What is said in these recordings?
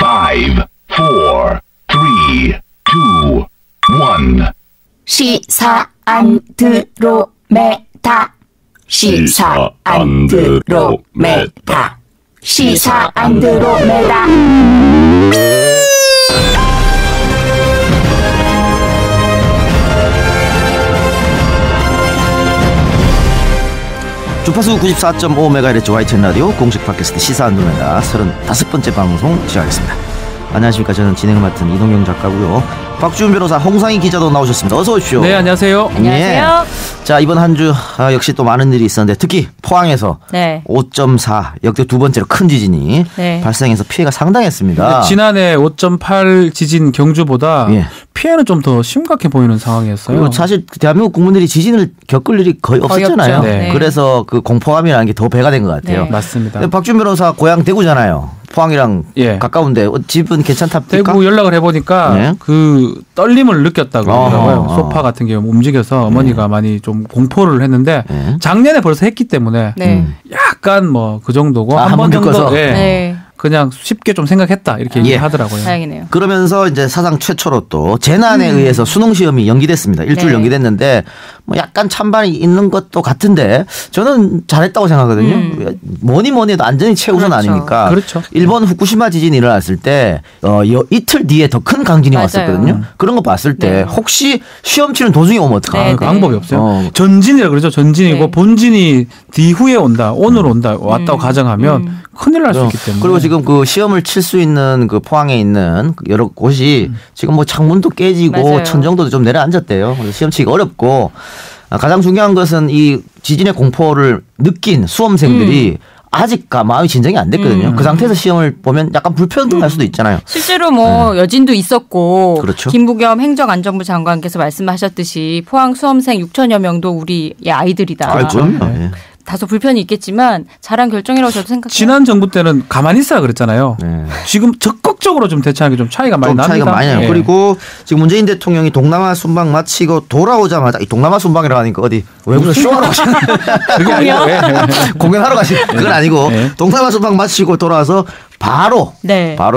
5, 4, 3, 2, 1. 시사 안드로메다. 시사 안드로메다. 시사 안드로메다. 주파수 94.5MHz YTN 라디오 공식 팟캐스트 시사 안드로메다 35번째 방송 시작하겠습니다. 안녕하십니까. 저는 진행을 맡은 이동경 작가고요. 박주훈 변호사, 홍상희 기자도 나오셨습니다. 어서 오십시오. 네, 안녕하세요. 안녕하세요. 자, 이번 한 주 역시 또 많은 일이 있었는데 특히 포항에서 5.4 역대 두 번째로 큰 지진이 발생해서 피해가 상당했습니다. 지난해 5.8 지진 경주보다 피해는 좀 더 심각해 보이는 상황이었어요. 그리고 사실 대한민국 국민들이 지진을 겪을 일이 거의 없었잖아요. 네. 그래서 그 공포감이라는 게 더 배가 된 것 같아요. 네. 맞습니다. 박주훈 변호사 고향 대구잖아요. 포항이랑 가까운데 집은 괜찮답니까? 대구 연락을 해보니까 그 떨림을 느꼈다고 하더라고요. 소파 같은 게 움직여서 어머니가 많이 좀 공포를 했는데 작년에 벌써 했기 때문에 약간 뭐 그 정도고 한 번 정도 그냥 쉽게 좀 생각했다 이렇게 얘기하더라고요. 다행이네요. 그러면서 이제 사상 최초로 또 재난에 의해서 수능 시험이 연기됐습니다. 일주일 연기됐는데 뭐 약간 찬반이 있는 것도 같은데 저는 잘했다고 생각하거든요. 뭐니 해도 안전이 최우선 아니니까. 그렇죠. 일본 후쿠시마 지진이 일어났을 때 이틀 뒤에 더 큰 강진이 왔었거든요. 그런 거 봤을 때 혹시 시험 치는 도중에 오면 어떡하나. 방법이 없어요. 전진이라 그러죠. 전진이고 본진이 뒤후에 온다. 오늘 온다. 왔다고 가정하면 큰일 날 수 있기 때문에. 그리고 지금 그 시험을 칠 수 있는 그 포항에 있는 여러 곳이 지금 뭐 창문도 깨지고 천정도도 좀 내려앉았대요. 그래서 시험 치기가 어렵고 가장 중요한 것은 이 지진의 공포를 느낀 수험생들이 아직 마음이 진정이 안 됐거든요. 그 상태에서 시험을 보면 약간 불편할 수도 있잖아요. 실제로 뭐 여진도 있었고 그렇죠. 김부겸 행정안전부 장관께서 말씀하셨듯이 포항 수험생 6천여 명도 우리의 아이들이다. 그럼요. 다소 불편이 있겠지만 잘한 결정이라고 저도 생각해요. 지난 정부 때는 가만히 있어라 그랬잖아요. 지금 적극적으로 좀 대처하는 게 좀 차이가 많이 납니다. 차이가 많이 나요. 그리고 지금 문재인 대통령이 동남아 순방 마치고 돌아오자마자 이 동남아 순방이라고 하니까 어디 외국에서 쇼하러 가시는 그게 아니고 공연하러 가시는 그건 아니고 동남아 순방 마치고 돌아와서 바로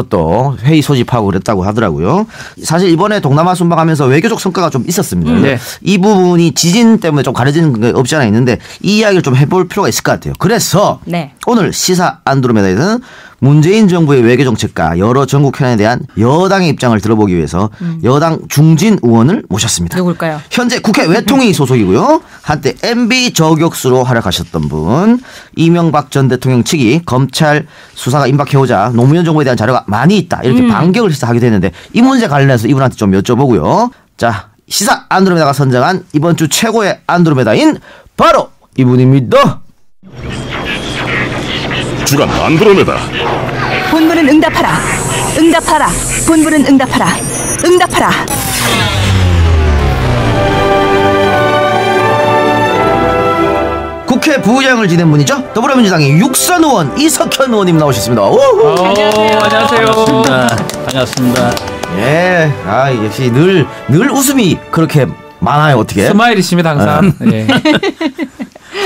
또 회의 소집하고 그랬다고 하더라고요. 사실 이번에 동남아 순방하면서 외교적 성과가 좀 있었습니다. 이 부분이 지진 때문에 좀 가려지는 게 없지 않아 있는데 이 이야기를 좀 해볼 필요가 있을 것 같아요. 그래서 오늘 시사 안드로메다에서는 문재인 정부의 외교 정책과 여러 전국 현안에 대한 여당의 입장을 들어보기 위해서 여당 중진 의원을 모셨습니다. 누굴까요? 현재 국회 외통위 소속이고요. 한때 MB 저격수로 활약하셨던 분, 이명박 전 대통령 측이 검찰 수사가 임박해오자 노무현 정부에 대한 자료가 많이 있다 이렇게 반격을 하기도 했는데 이 문제 관련해서 이분한테 좀 여쭤보고요. 자, 시사 안드로메다가 선정한 이번 주 최고의 안드로메다인 바로 이분입니다. 주간 안드로메다. 본부는 응답하라. 응답하라. 본부는 응답하라. 응답하라. 국회 부의장을 지낸 분이죠. 더불어민주당의 육선 의원 이석현 의원님 나오셨습니다. 안녕하세요. 반갑습니다. 예, 역시 늘 웃음이 그렇게 많아요. 어떻게? 스마일이십니다 항상.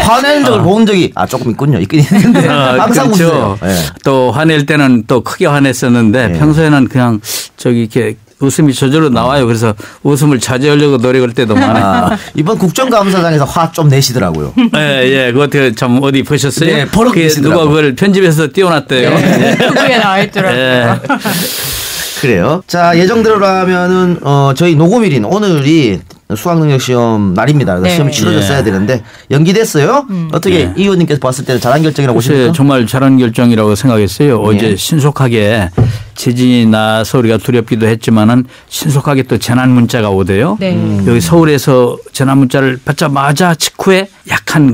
화내는 적을 본 적이 조금 있긴 있는데 항상 그렇죠. 웃어요. 또 화낼 때는 또 크게 화냈었는데 평소에는 그냥 이렇게 웃음이 저절로 나와요. 그래서 웃음을 자제하려고 노력할 때도 많아요. 이번 국정감사장에서 화 좀 내시더라고요. 그것도 참 어디 보셨어요? 네, 버럭 내시더라고요. 누가 그걸 편집해서 띄워놨대요. 그게 나와 있더라고요. 그래요. 자, 예정대로라면은 저희 녹음일인 오늘이 수학능력시험 날입니다. 그래서 시험이 치러졌어야 되는데 연기됐어요. 어떻게 이 의원님께서 봤을 때는 잘한 결정이라고 보십니까? 정말 잘한 결정이라고 생각했어요. 어제 신속하게 지진이 나서 우리가 두렵기도 했지만은 신속하게 또 재난 문자가 오대요. 여기 서울에서 재난 문자를 받자마자 직후에 약한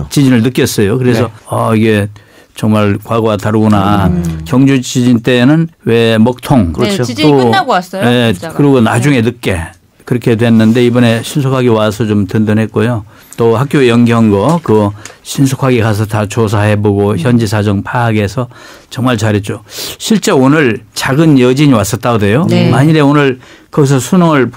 지진을 느꼈어요. 그래서 이게 정말 과거와 다르구나. 경주 지진 때는 왜 먹통. 그렇죠. 지진이 끝나고 왔어요. 그리고 나중에 늦게 그렇게 됐는데 이번에 신속하게 와서 좀 든든했고요. 또 학교 연기한 거 그거 신속하게 가서 다 조사해보고 현지 사정 파악해서 정말 잘했죠. 실제 오늘 작은 여진이 왔었다고 돼요. 만일에 오늘 거기서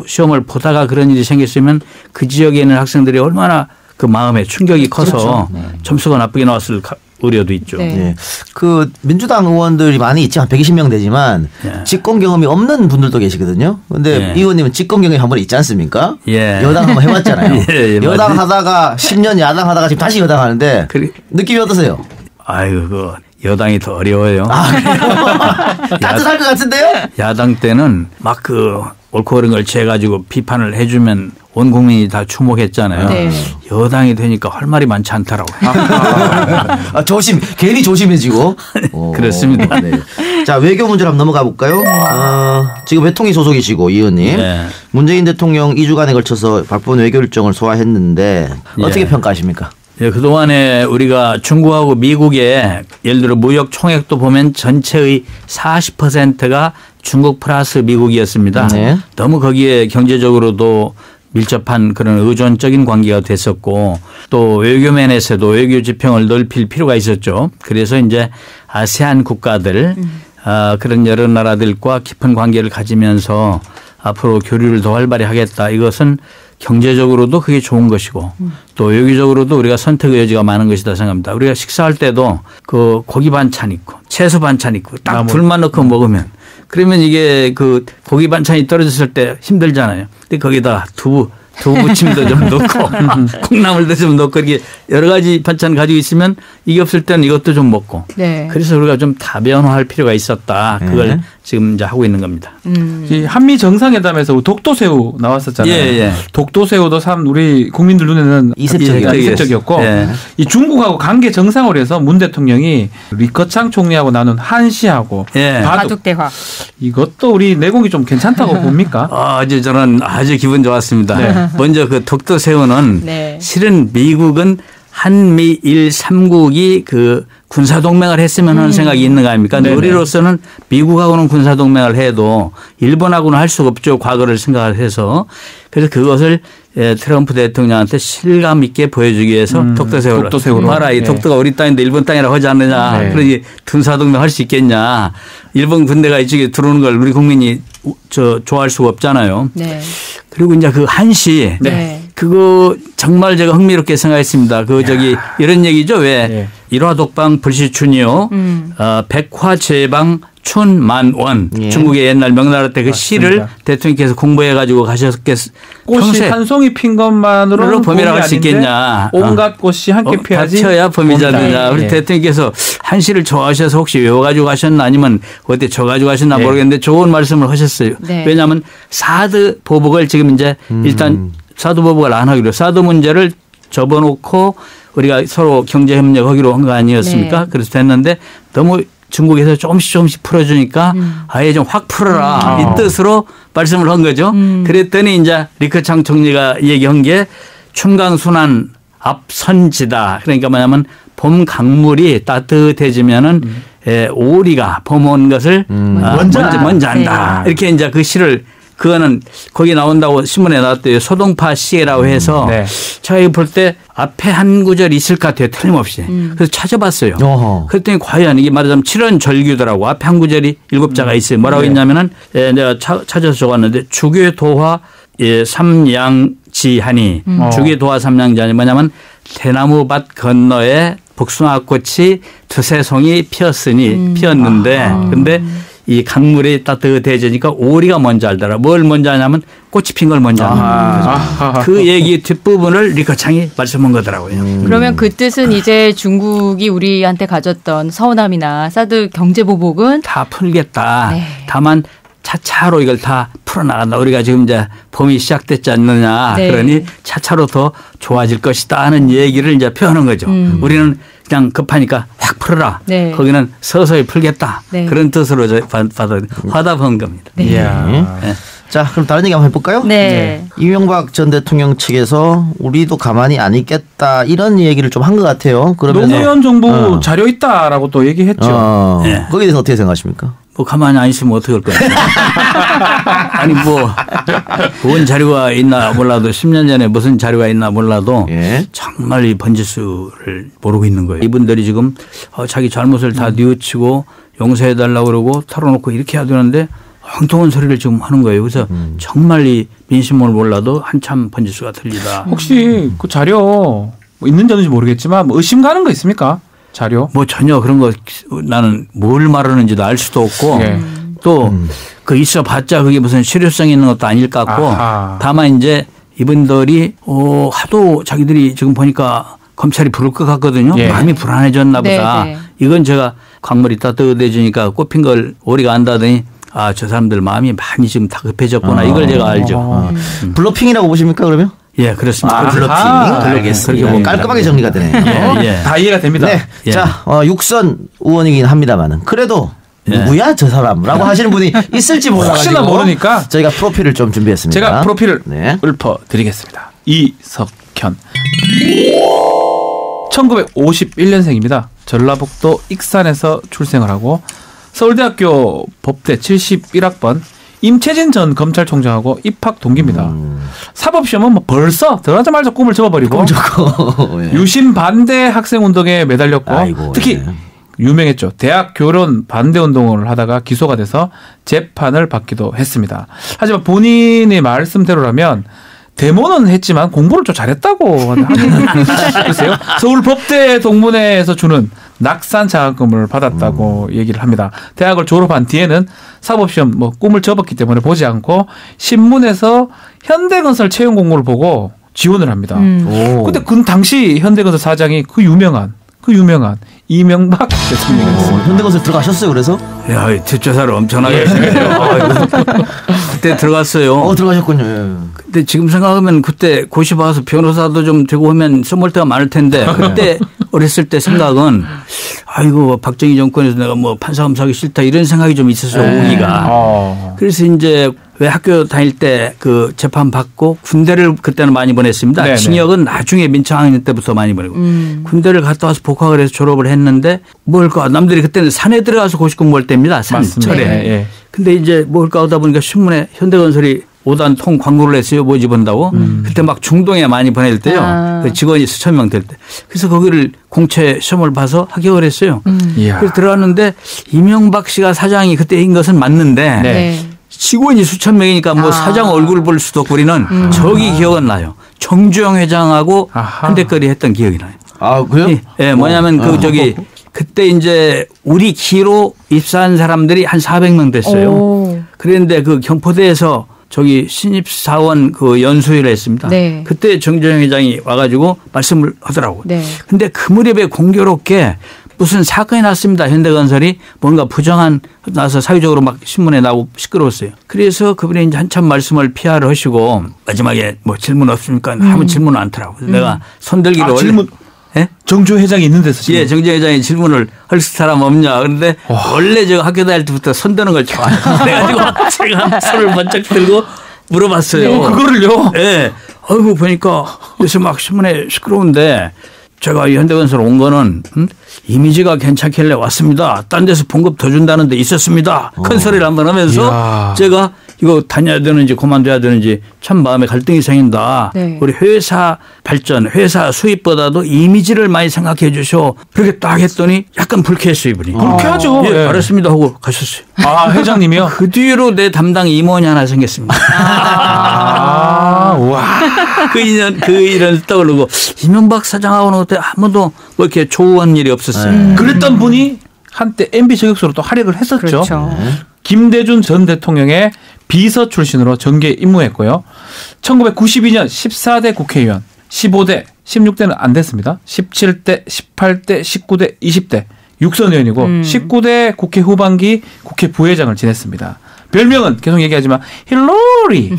시험을 보다가 그런 일이 생겼으면 그 지역에 있는 학생들이 얼마나 그 마음에 충격이 커서 점수가 나쁘게 나왔을 우려도 있죠. 네. 네. 그 민주당 의원들이 많이 있지 한 120명 되지만 네. 집권 경험이 없는 분들도 계시거든요. 그런데 네. 이 의원님은 집권 경험이 한 번 있지 않습니까? 예. 여당 한번 해봤잖아요. 예, 여당 하다가 10년 야당 하다가 지금 다시 여당 하는데 느낌이 어떠세요? 아유, 그 여당이 더 어려워요. 따뜻할 것 같은데요? 야당 때는 막 그 옳고 그른 걸 재가지고 비판을 해주면 온 국민이 다 주목했잖아요. 네. 여당이 되니까 할 말이 많지 않더라고요. 괜히 조심해지고. 그렇습니다. 네. 자, 외교 문제로 한번 넘어가 볼까요? 지금 외통위 소속이시고 이 의원님. 네. 문재인 대통령 2주간에 걸쳐서 바쁜 외교 일정을 소화했는데 어떻게 평가하십니까? 네, 그동안에 우리가 중국하고 미국의 예를 들어 무역 총액도 보면 전체의 40%가 중국 플러스 미국이었습니다. 네. 너무 거기에 경제적으로도 밀접한 그런 의존적인 관계가 됐었고 또 외교면에서도 외교 지평을 넓힐 필요가 있었죠. 그래서 이제 아세안 국가들 그런 여러 나라들과 깊은 관계를 가지면서 앞으로 교류를 더 활발히 하겠다. 이것은 경제적으로도 그게 좋은 것이고 또 외교적으로도 우리가 선택의 여지가 많은 것이다 생각합니다. 우리가 식사할 때도 그 고기 반찬 있고 채소 반찬 있고 딱 둘만 넣고 먹으면 그러면 이게 그 고기 반찬이 떨어졌을 때 힘들잖아요. 근데 거기다 두부 부침도 좀 넣고 콩나물도 좀 넣고 이렇게 여러 가지 반찬 가지고 있으면 이게 없을 때는 이것도 좀 먹고. 네. 그래서 우리가 좀 다변화할 필요가 있었다. 그걸 네. 지금 이제 하고 있는 겁니다. 이 한미 정상회담에서 독도새우 나왔었잖아요. 예. 독도새우도 참 우리 국민들 눈에는 이색적이었고 예. 이 중국하고 관계 정상으로 해서 문 대통령이 리커창 총리하고 나눈 한시하고 예. 바둑 대화. 이것도 우리 내공이 좀 괜찮다고 봅니까? 아주 저는 아주 기분 좋았습니다. 네. 먼저 그 독도새우는 네. 실은 미국은 한미일 3국이 그 군사동맹을 했으면 하는 생각이 있는 거 아닙니까? 근데 우리로서는 미국하고는 군사동맹을 해도 일본하고는 할 수가 없죠. 과거를 생각을 해서. 그래서 그것을 트럼프 대통령한테 실감 있게 보여주기 위해서 독도새우로 봐라. 이 독도가 우리 땅인데 일본 땅이라고 하지 않느냐. 네. 그러니 군사동맹 할 수 있겠냐. 일본 군대가 이쪽에 들어오는 걸 우리 국민이 좋아할 수가 없잖아요. 네. 그리고 이제 그 한시. 네. 그거 정말 제가 흥미롭게 생각했습니다. 이런 얘기죠. 왜 네. 일화독방 불시춘이요. 백화제방 춘만원. 예. 중국의 옛날 명나라 때 그 시를 대통령께서 공부해 가지고 가셨겠어요. 꽃이 한 송이 핀 것만으로 범이라고 할 수 있겠냐. 온갖 꽃이 함께 피어야지. 펴야 범이자 되냐. 우리 대통령께서 한 시를 좋아하셔서 혹시 외워가지고 가셨나 아니면 어디 줘가지고 가셨나 네. 모르겠는데 좋은 말씀을 하셨어요. 네. 왜냐하면 사드 보복을 지금 이제 일단 사드 보복을 안 하기로 사드 문제를 접어놓고 우리가 서로 경제협력하기로 한 거 아니었습니까? 네. 그래서 됐는데 너무 중국에서 조금씩 풀어주니까 아예 좀 확 풀어라 이 뜻으로 말씀을 한 거죠. 그랬더니 이제 리커창 총리가 얘기한 게 춘강순환 앞선지다. 그러니까 뭐냐면 봄 강물이 따뜻해지면은 오리가 봄 온 것을 먼저 안다. 네. 이렇게 이제 그 시를 그거는 거기 나온다고 신문에 나왔대요. 소동파 시라고 해서 제가 볼 때 앞에 한 구절 있을 것 같아요. 틀림없이. 그래서 찾아봤어요. 그랬더니 과연 이게 말하자면 7원절규더라고. 앞에 한 구절이 7자가 있어요. 뭐라고 했냐면은 내가 찾아서 적었는데 주교도화 삼양지하니 주교도화 삼양지하니 뭐냐면 대나무밭 건너에 복숭아꽃이 두세 송이 피었는데 근데 이 강물이 따뜻해지니까 오리가 먼저 알더라. 뭘 먼저 하냐면 꽃이 핀 걸 먼저 하는 그 얘기 뒷부분을 리커창이 말씀한 거더라고요. 그러면 그 뜻은 이제 중국이 우리한테 가졌던 서운함이나 사드 경제보복은 다 풀겠다. 네. 다만 차차로 이걸 다 풀어나간다. 우리가 지금 이제 봄이 시작됐지 않느냐. 네. 그러니 차차로 더 좋아질 것이다 하는 얘기를 이제 표현한 거죠. 우리는 그냥 급하니까 확 풀어라. 네. 거기는 서서히 풀겠다. 네. 그런 뜻으로 화답한 겁니다. 네. 네. 자, 그럼 다른 얘기 한번 해볼까요? 네. 이명박 전 대통령 측에서 우리도 가만히 안 있겠다 이런 얘기를 좀 한 것 같아요. 그러면서 노무현 정부 자료 있다라고 또 얘기했죠. 네. 거기에 대해서 어떻게 생각하십니까? 뭐 가만히 안 있으면 어떻게 할 거예요? 아니 뭔 자료가 있나 몰라도 10년 전에 무슨 자료가 있나 몰라도 정말 이 번지수를 모르고 있는 거예요. 이분들이 지금 자기 잘못을 다 뉘우치고 용서해달라고 그러고 털어놓고 이렇게 해야 되는데 엉뚱한 소리를 지금 하는 거예요. 그래서 정말 이 민심을 몰라도 한참 번지수가 들리다. 혹시 그 자료 뭐 있는지 없는지 모르겠지만 뭐 의심 가는 거 있습니까? 자료? 뭐 전혀 그런 거 나는 뭘 말하는지도 알 수도 없고 또 그 있어봤자 그게 무슨 실효성 있는 것도 아닐 것 같고 다만 이제 이분들이 하도 자기들이 지금 보니까 검찰이 부를 것 같거든요. 마음이 불안해졌나 보다. 이건 제가 광물이 따뜻해지니까 꼽힌 걸 오리가 안다더니 저 사람들 마음이 많이 지금 다급해졌구나. 이걸 제가 알죠. 블러핑이라고 보십니까 그러면? 예, 그렇습니다. 블러핑. 알겠습니다. 그렇게 뭐 깔끔하게 정리가 되네요. 다 이해가 됩니다. 네. 자, 육선 의원이긴 합니다만은 그래도 누구야 저 사람라고 하시는 분이 있을지 몰라가지고 혹시나 모르니까 저희가 프로필을 좀 준비했습니다. 제가 프로필을 읊어드리겠습니다. 이석현 1951년생입니다. 전라북도 익산에서 출생을 하고 서울대학교 법대 71학번 임채진 전 검찰총장하고 입학 동기입니다. 사법시험은 뭐 벌써 들어가자마자 꿈을 접어버리고 유신 반대 학생운동에 매달렸고 특히 유명했죠. 대학 교론 반대운동을 하다가 기소가 돼서 재판을 받기도 했습니다. 하지만 본인의 말씀대로라면 데모는 했지만 공부를 좀 잘했다고 하세요. 서울 법대 동문회에서 주는 낙산 장학금을 받았다고 얘기를 합니다. 대학을 졸업한 뒤에는 사법시험 꿈을 접었기 때문에 보지 않고 신문에서 현대건설 채용 공고를 보고 지원을 합니다. 근데 그 당시 현대건설 사장이 그 유명한 이명박 대통령이었어요. 현대건설 들어가셨어요, 그래서? 야, 뒷조사를 엄청나게 했어요. 그때 들어갔어요. 들어가셨군요. 예. 근데 지금 생각하면 그때 고시 봐서 변호사도 좀 되고 하면 선물 때가 많을 텐데 그때 어렸을 때 생각은 아이고 박정희 정권에서 내가 뭐 판사 검사하기 싫다 이런 생각이 좀 있었어요. 오기가. 그래서 이제 왜 학교 다닐 때 그 재판 받고 군대를 그때는 많이 보냈습니다. 네네. 징역은 나중에 민청학년 때부터 많이 보내고 군대를 갔다 와서 복학을 해서 졸업을 했는데 뭘까 남들이 그때는 산에 들어가서 고시 공부할 때입니다. 산철에. 네. 근데 이제 뭘까 하다 보니까 신문에 현대건설이 5단 통 광고를 했어요. 모집한다고. 그때 막 중동에 많이 보낼 때요. 그 직원이 수천 명 될 때. 그래서 거기를 공채 시험을 봐서 합격을 했어요. 그래서 들어갔는데 이명박 씨가 사장이 그때인 것은 맞는데 네. 직원이 수천 명이니까 뭐 사장 얼굴을 볼 수도 없고 우리는 저기 기억은 나요. 정주영 회장하고 한대거리 했던 기억이 나요. 아, 그래요? 예, 뭐냐면 그때 이제 우리 기로 입사한 사람들이 한 400명 됐어요. 그런데 그 경포대에서 저기 신입사원 그 연수회를 했습니다. 네. 그때 정주영 회장이 와가지고 말씀을 하더라고요. 네. 근데 그 무렵에 공교롭게 무슨 사건이 났습니다. 현대건설이 뭔가 부정한 나서 사회적으로 막 신문에 나오고 시끄러웠어요. 그래서 그분이 이제 한참 말씀을 피하를 하시고 마지막에 뭐 질문 없습니까? 아무 질문 않더라고요. 내가 손들기로 질문. 예? 정주 회장이 있는 데서 질문. 예, 정주 회장이 질문을 할 사람 없냐. 그런데 원래 제가 학교 다닐 때부터 손 드는 걸 좋아해요. 그래가지고 제가 손을 번쩍 들고 물어봤어요. 그거를요? 예. 아이고 보니까 요새 막 신문에 시끄러운데 제가 이 현대건설 온 거는 이미지가 괜찮길래 왔습니다. 딴 데서 봉급 더 준다는 데 있었습니다. 큰 소리를 한번 하면서 제가 이거 다녀야 되는지 그만둬야 되는지 참 마음에 갈등이 생긴다. 네. 우리 회사 발전, 회사 수입보다도 이미지를 많이 생각해 주셔. 그렇게 딱 했더니 약간 불쾌했어요, 이분이. 불쾌하죠. 예, 알았습니다 하고 가셨어요. 아, 회장님이요? 그 뒤로 내 담당 임원이 하나 생겼습니다. 와. 그 일은 떠오르고 이명박 사장하고는 그때 한 번도 뭐 이렇게 조우한 일이 없었어요. 그랬던 분이 한때 MB 저격수로 또 활약을 했었죠. 그렇죠. 김대중 전 대통령의 비서 출신으로 정계에 입문했고요. 1992년 14대 국회의원, 15대, 16대는 안 됐습니다. 17대, 18대, 19대, 20대 육선 의원이고 19대 국회 후반기 국회 부회장을 지냈습니다. 별명은 계속 얘기하지만 힐러리.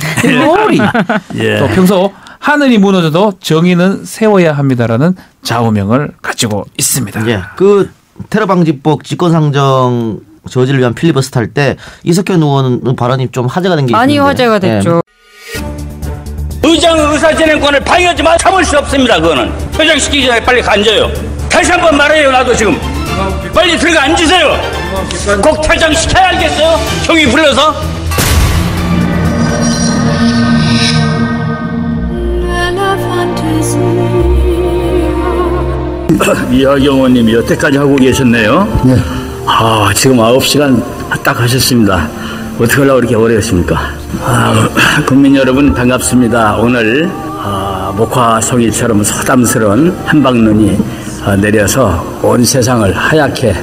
예. 또 평소 하늘이 무너져도 정의는 세워야 합니다라는 좌우명을 가지고 있습니다. 예. 그 테러방지법 직권상정 저지를 위한 필리버스터 할 때 이석현 의원 발언이 좀 화제가 된 게 많이 있는데. 화제가 됐죠. 의장의 의사진행권을 방해하지만 참을 수 없습니다. 그거는 퇴장시키기 전에 빨리 앉아요. 다시 한번 말해요. 나도 지금 빨리 들어가 앉으세요. 꼭 퇴장시켜야 알겠어요. 형이 불러서. 이하경원님이 여태까지 하고 계셨네요. 네. 지금 9시간 딱 하셨습니다. 어떻게 하려고 그렇게 오래 했습니까? 국민 여러분 반갑습니다. 오늘 목화송이처럼 소담스러운 한방눈이 내려서 온 세상을 하얗게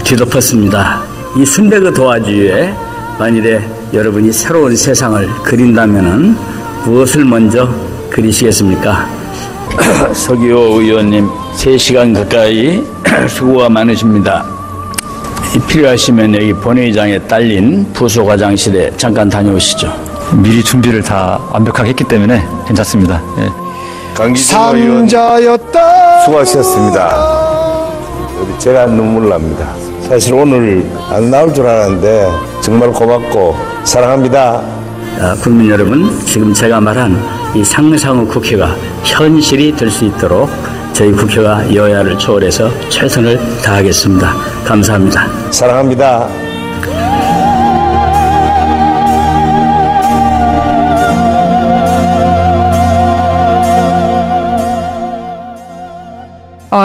뒤덮었습니다. 이 순백의 도화지에 만일에 여러분이 새로운 세상을 그린다면은 무엇을 먼저 그리시겠습니까? 서기호 의원님 3시간 가까이 수고가 많으십니다. 필요하시면 여기 본회의장에 딸린 부속 화장실에 잠깐 다녀오시죠. 미리 준비를 다 완벽하게 했기 때문에 괜찮습니다. 예. 강기정 의원 수고하셨습니다. 제가 눈물 납니다. 사실 오늘 안 나올 줄 알았는데 정말 고맙고 사랑합니다. 국민 여러분, 지금 제가 말한 이 상상의 국회가 현실이 될 수 있도록 저희 국회가 여야를 초월해서 최선을 다하겠습니다. 감사합니다. 사랑합니다.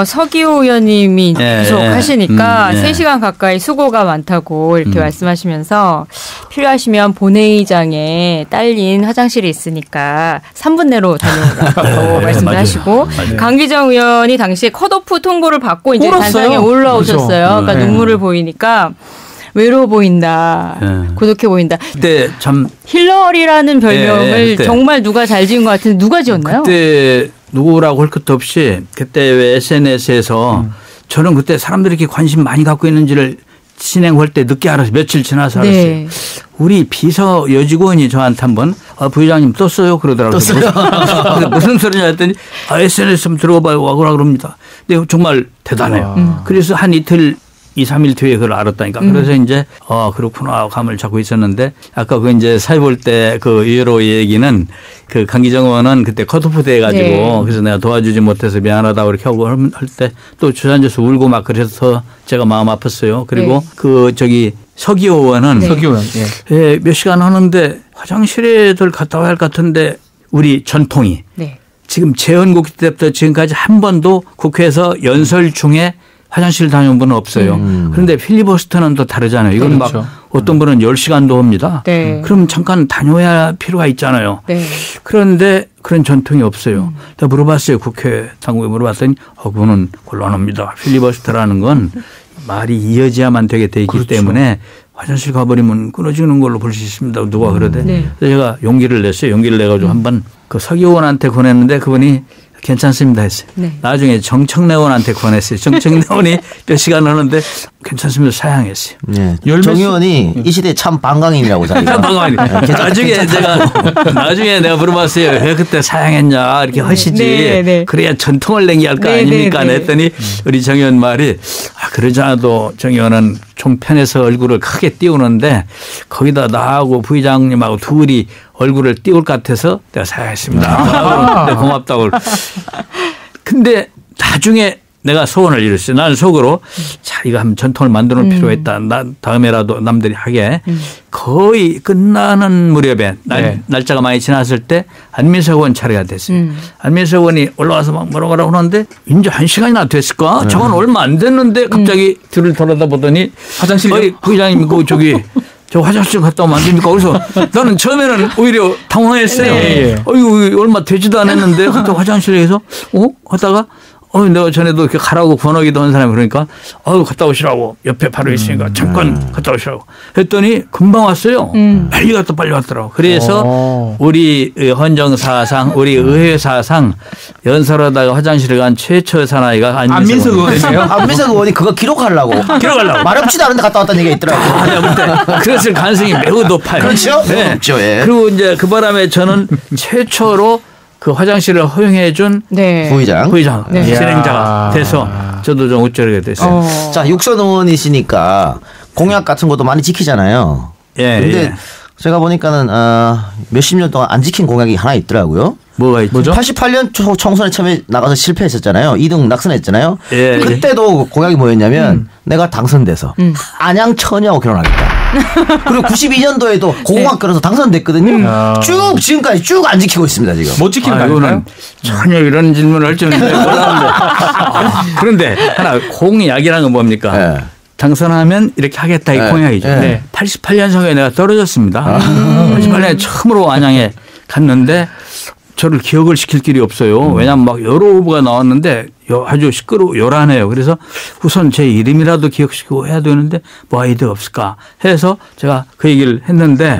서기호 의원님이 계속 하시니까 3시간 가까이 수고가 많다고 이렇게 말씀하시면서 필요하시면 본회의장에 딸린 화장실이 있으니까 3분 내로 다녀오라고 말씀을 하시고 강기정 의원이 당시에 컷오프 통보를 받고 이제 단상에 올라오셨어요. 그러니까 눈물을 보이니까 외로워 보인다. 고독해 보인다. 그때 참 힐러리라는 별명을 정말 누가 잘 지은 것 같은데 누가 지었나요? 그때 누구라고 할 것도 없이 그때 왜 SNS에서 저는 그때 사람들이 이렇게 관심 많이 갖고 있는지를 진행할 때 늦게 알아서 며칠 지나서 알았어요. 우리 비서 여직원이 저한테 한번 부의장님 떴어요 그러더라고요. 떴어요. 무슨 소리냐 했더니 SNS 좀 들어가봐요 와보라 그럽니다. 근데 정말 대단해요. 그래서 한 이틀 2, 3일 뒤에 그걸 알았다니까. 그래서 이제 그렇구나 감을 잡고 있었는데 아까 그 이제 사회 볼 때 그 의외로 얘기는 그 강기정 의원은 그때 컷오프 돼 가지고 그래서 내가 도와주지 못해서 미안하다 그렇게 하고 할 때 또 주저앉아서 울고 막 그래서 제가 마음 아팠어요. 그리고 그 저기 서기호 의원은 서기호 의원 몇 시간 하는데 화장실에들 갔다 와야 할 것 같은데 우리 전통이 지금 재헌국회 때부터 지금까지 한 번도 국회에서 연설 중에 화장실 다녀온 분은 없어요. 그런데 필리버스터는 또 다르잖아요. 이건 그렇죠. 막 어떤 분은 10시간도 합니다. 그럼 잠깐 다녀야 할 필요가 있잖아요. 그런데 그런 전통이 없어요. 내가 물어봤어요. 국회 당국에 물어봤더니 그거는 곤란합니다. 필리버스터라는 건 말이 이어져야만 되게 돼 있기 때문에 화장실 가버리면 끊어지는 걸로 볼 수 있습니다. 누가 그러대. 그래서 제가 용기를 냈어요. 용기를 내가지고 한번 그 서기호 의원한테 보냈는데 그분이 괜찮습니다 했어요. 나중에 정청래 의원한테 권했어요. 정청래 의원이 몇 시간 하는데 괜찮습니다 사양했어요. 정 의원이 이 시대에 참 반강인이라고 자기가. 반강인. 나중에 내가 물어봤어요. 왜 그때 사양했냐 이렇게 하시지. 그래야 전통을 내게 할 거 아닙니까 했더니 우리 정 의원 말이 그러지 않아도 정 의원은 종편에서 얼굴을 크게 띄우는데 거기다 나하고 부의장님하고 둘이 얼굴을 띄울 것 같아서 내가 사양했습니다. 고맙다고. 근데 나중에 내가 소원을 이뤘어요. 나는 속으로 자 이거 한번 전통을 만드는 필요가 있다. 다음에라도 남들이 하게. 거의 끝나는 무렵에 날짜가 많이 지났을 때 안민석 의원 차례가 됐어요. 안민석 의원이 올라와서 막 뭐라 하는데 이제 1시간이나 됐을까? 저건 얼마 안 됐는데 갑자기 뒤를 돌아다보더니 화장실이 부의장님 저 화장실 갔다 오면 안 됩니까? 그래서 나는 처음에는 오히려 당황했어요. 이거 얼마 되지도 않았는데 그때 화장실에서 하다가 내가 전에도 이렇게 가라고 권하기도 한 사람이 그러니까 갔다 오시라고 옆에 바로 있으니까 잠깐 갔다 오시라고 했더니 금방 왔어요. 빨리 왔더라고. 그래서 우리 헌정사상 우리 의회사상 연설하다가 화장실에 간 최초의 사나이가 안민석 의원이에요. 안민석 의원이 그거 기록하려고. 마렵지도 않은데 갔다 왔다는 얘기가 있더라고요. 그랬을 가능성이 매우 높아요. 그렇죠? 네. 높죠. 그리고 이제 그 바람에 저는 최초로 그 화장실을 허용해 준 부의장 진행자가 돼서 저도 좀 어쩌게 됐어요. 자, 육선 의원이시니까 공약 같은 것도 많이 지키잖아요. 근데 제가 보니까는 몇십 년 동안 안 지킨 공약이 하나 있더라고요. 뭐가 있죠? 88년 총선에 처음에 나가서 실패했었잖아요. 2등 낙선했잖아요. 그때도 공약이 뭐였냐면 내가 당선돼서 안양 처녀하고 결혼하겠다. 그리고 92년도에도 고공학 결혼해서 당선됐거든요. 쭉 지금까지 쭉 안 지키고 있습니다. 지금. 못 지키는 거 아니에요? 전혀 이런 질문을 할 줄은 몰랐는데. 그런데 하나 공약이라는 건 뭡니까? 당선하면 이렇게 하겠다 이 공약이죠. 88년생에 내가 떨어졌습니다. 88년에 처음으로 안양에 갔는데 저를 기억을 시킬 길이 없어요. 왜냐하면 막 여러 후보가 나왔는데 아주 요란해요. 그래서 우선 제 이름이라도 기억시키고 해야 되는데 뭐 아이디어 없을까 해서 제가 그 얘기를 했는데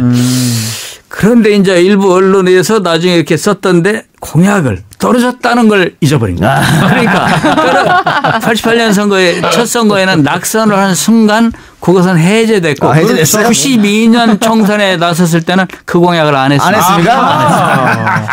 그런데 이제 일부 언론에서 나중에 이렇게 썼던데 공약을 떨어졌다는 걸 잊어버린 거예요. 그러니까 88년 선거에 첫 선거에는 낙선을 한 순간 그것은 해제됐고 92년 총선에 나섰을 때는 그 공약을 안 했습니다. 안 했습니까?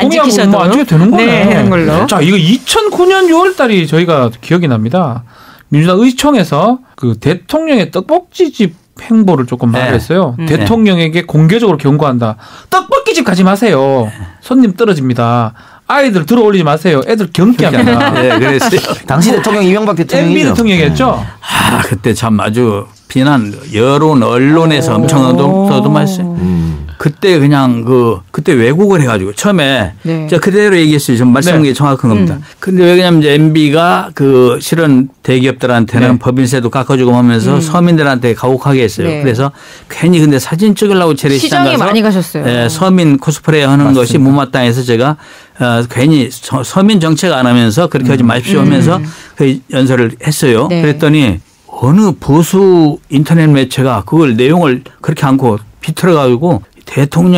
안 지키셔도 뭐 안 지켜도 되는 거예요. 네, 되는 걸로. 자, 이거 2009년 6월 달이 저희가 기억이 납니다. 민주당 의총에서 그 대통령의 떡볶이집 행보를 조금 말했어요. 대통령에게 공개적으로 경고한다. 떡볶이집 가지 마세요. 손님 떨어집니다. 아이들 들어 올리지 마세요. 애들 경기합니다. 네, 그랬어요. 당시 대통령 이명박 대통령이죠. MB 대통령이었죠. 그때 참 아주 비난 여론 언론에서 엄청 얻어맞았어요. 그때 그냥 그때 왜곡을 해가지고 처음에 제가 그대로 얘기했어요. 좀 말씀한 게 정확한 겁니다. 근데 왜 그러냐면 이제 MB가 실은 대기업들한테는 법인세도 깎아주고 하면서 서민들한테 가혹하게 했어요. 그래서 괜히 근데 사진 찍으려고 재래시장 가서 많이 가셨어요. 서민 코스프레 하는 것이 못마땅해서 제가 괜히 서민 정책 안 하면서 그렇게 하지 마십시오 하면서 그 연설을 했어요. 그랬더니 어느 보수 인터넷 매체가 그걸 내용을 그렇게 않고 비틀어 가지고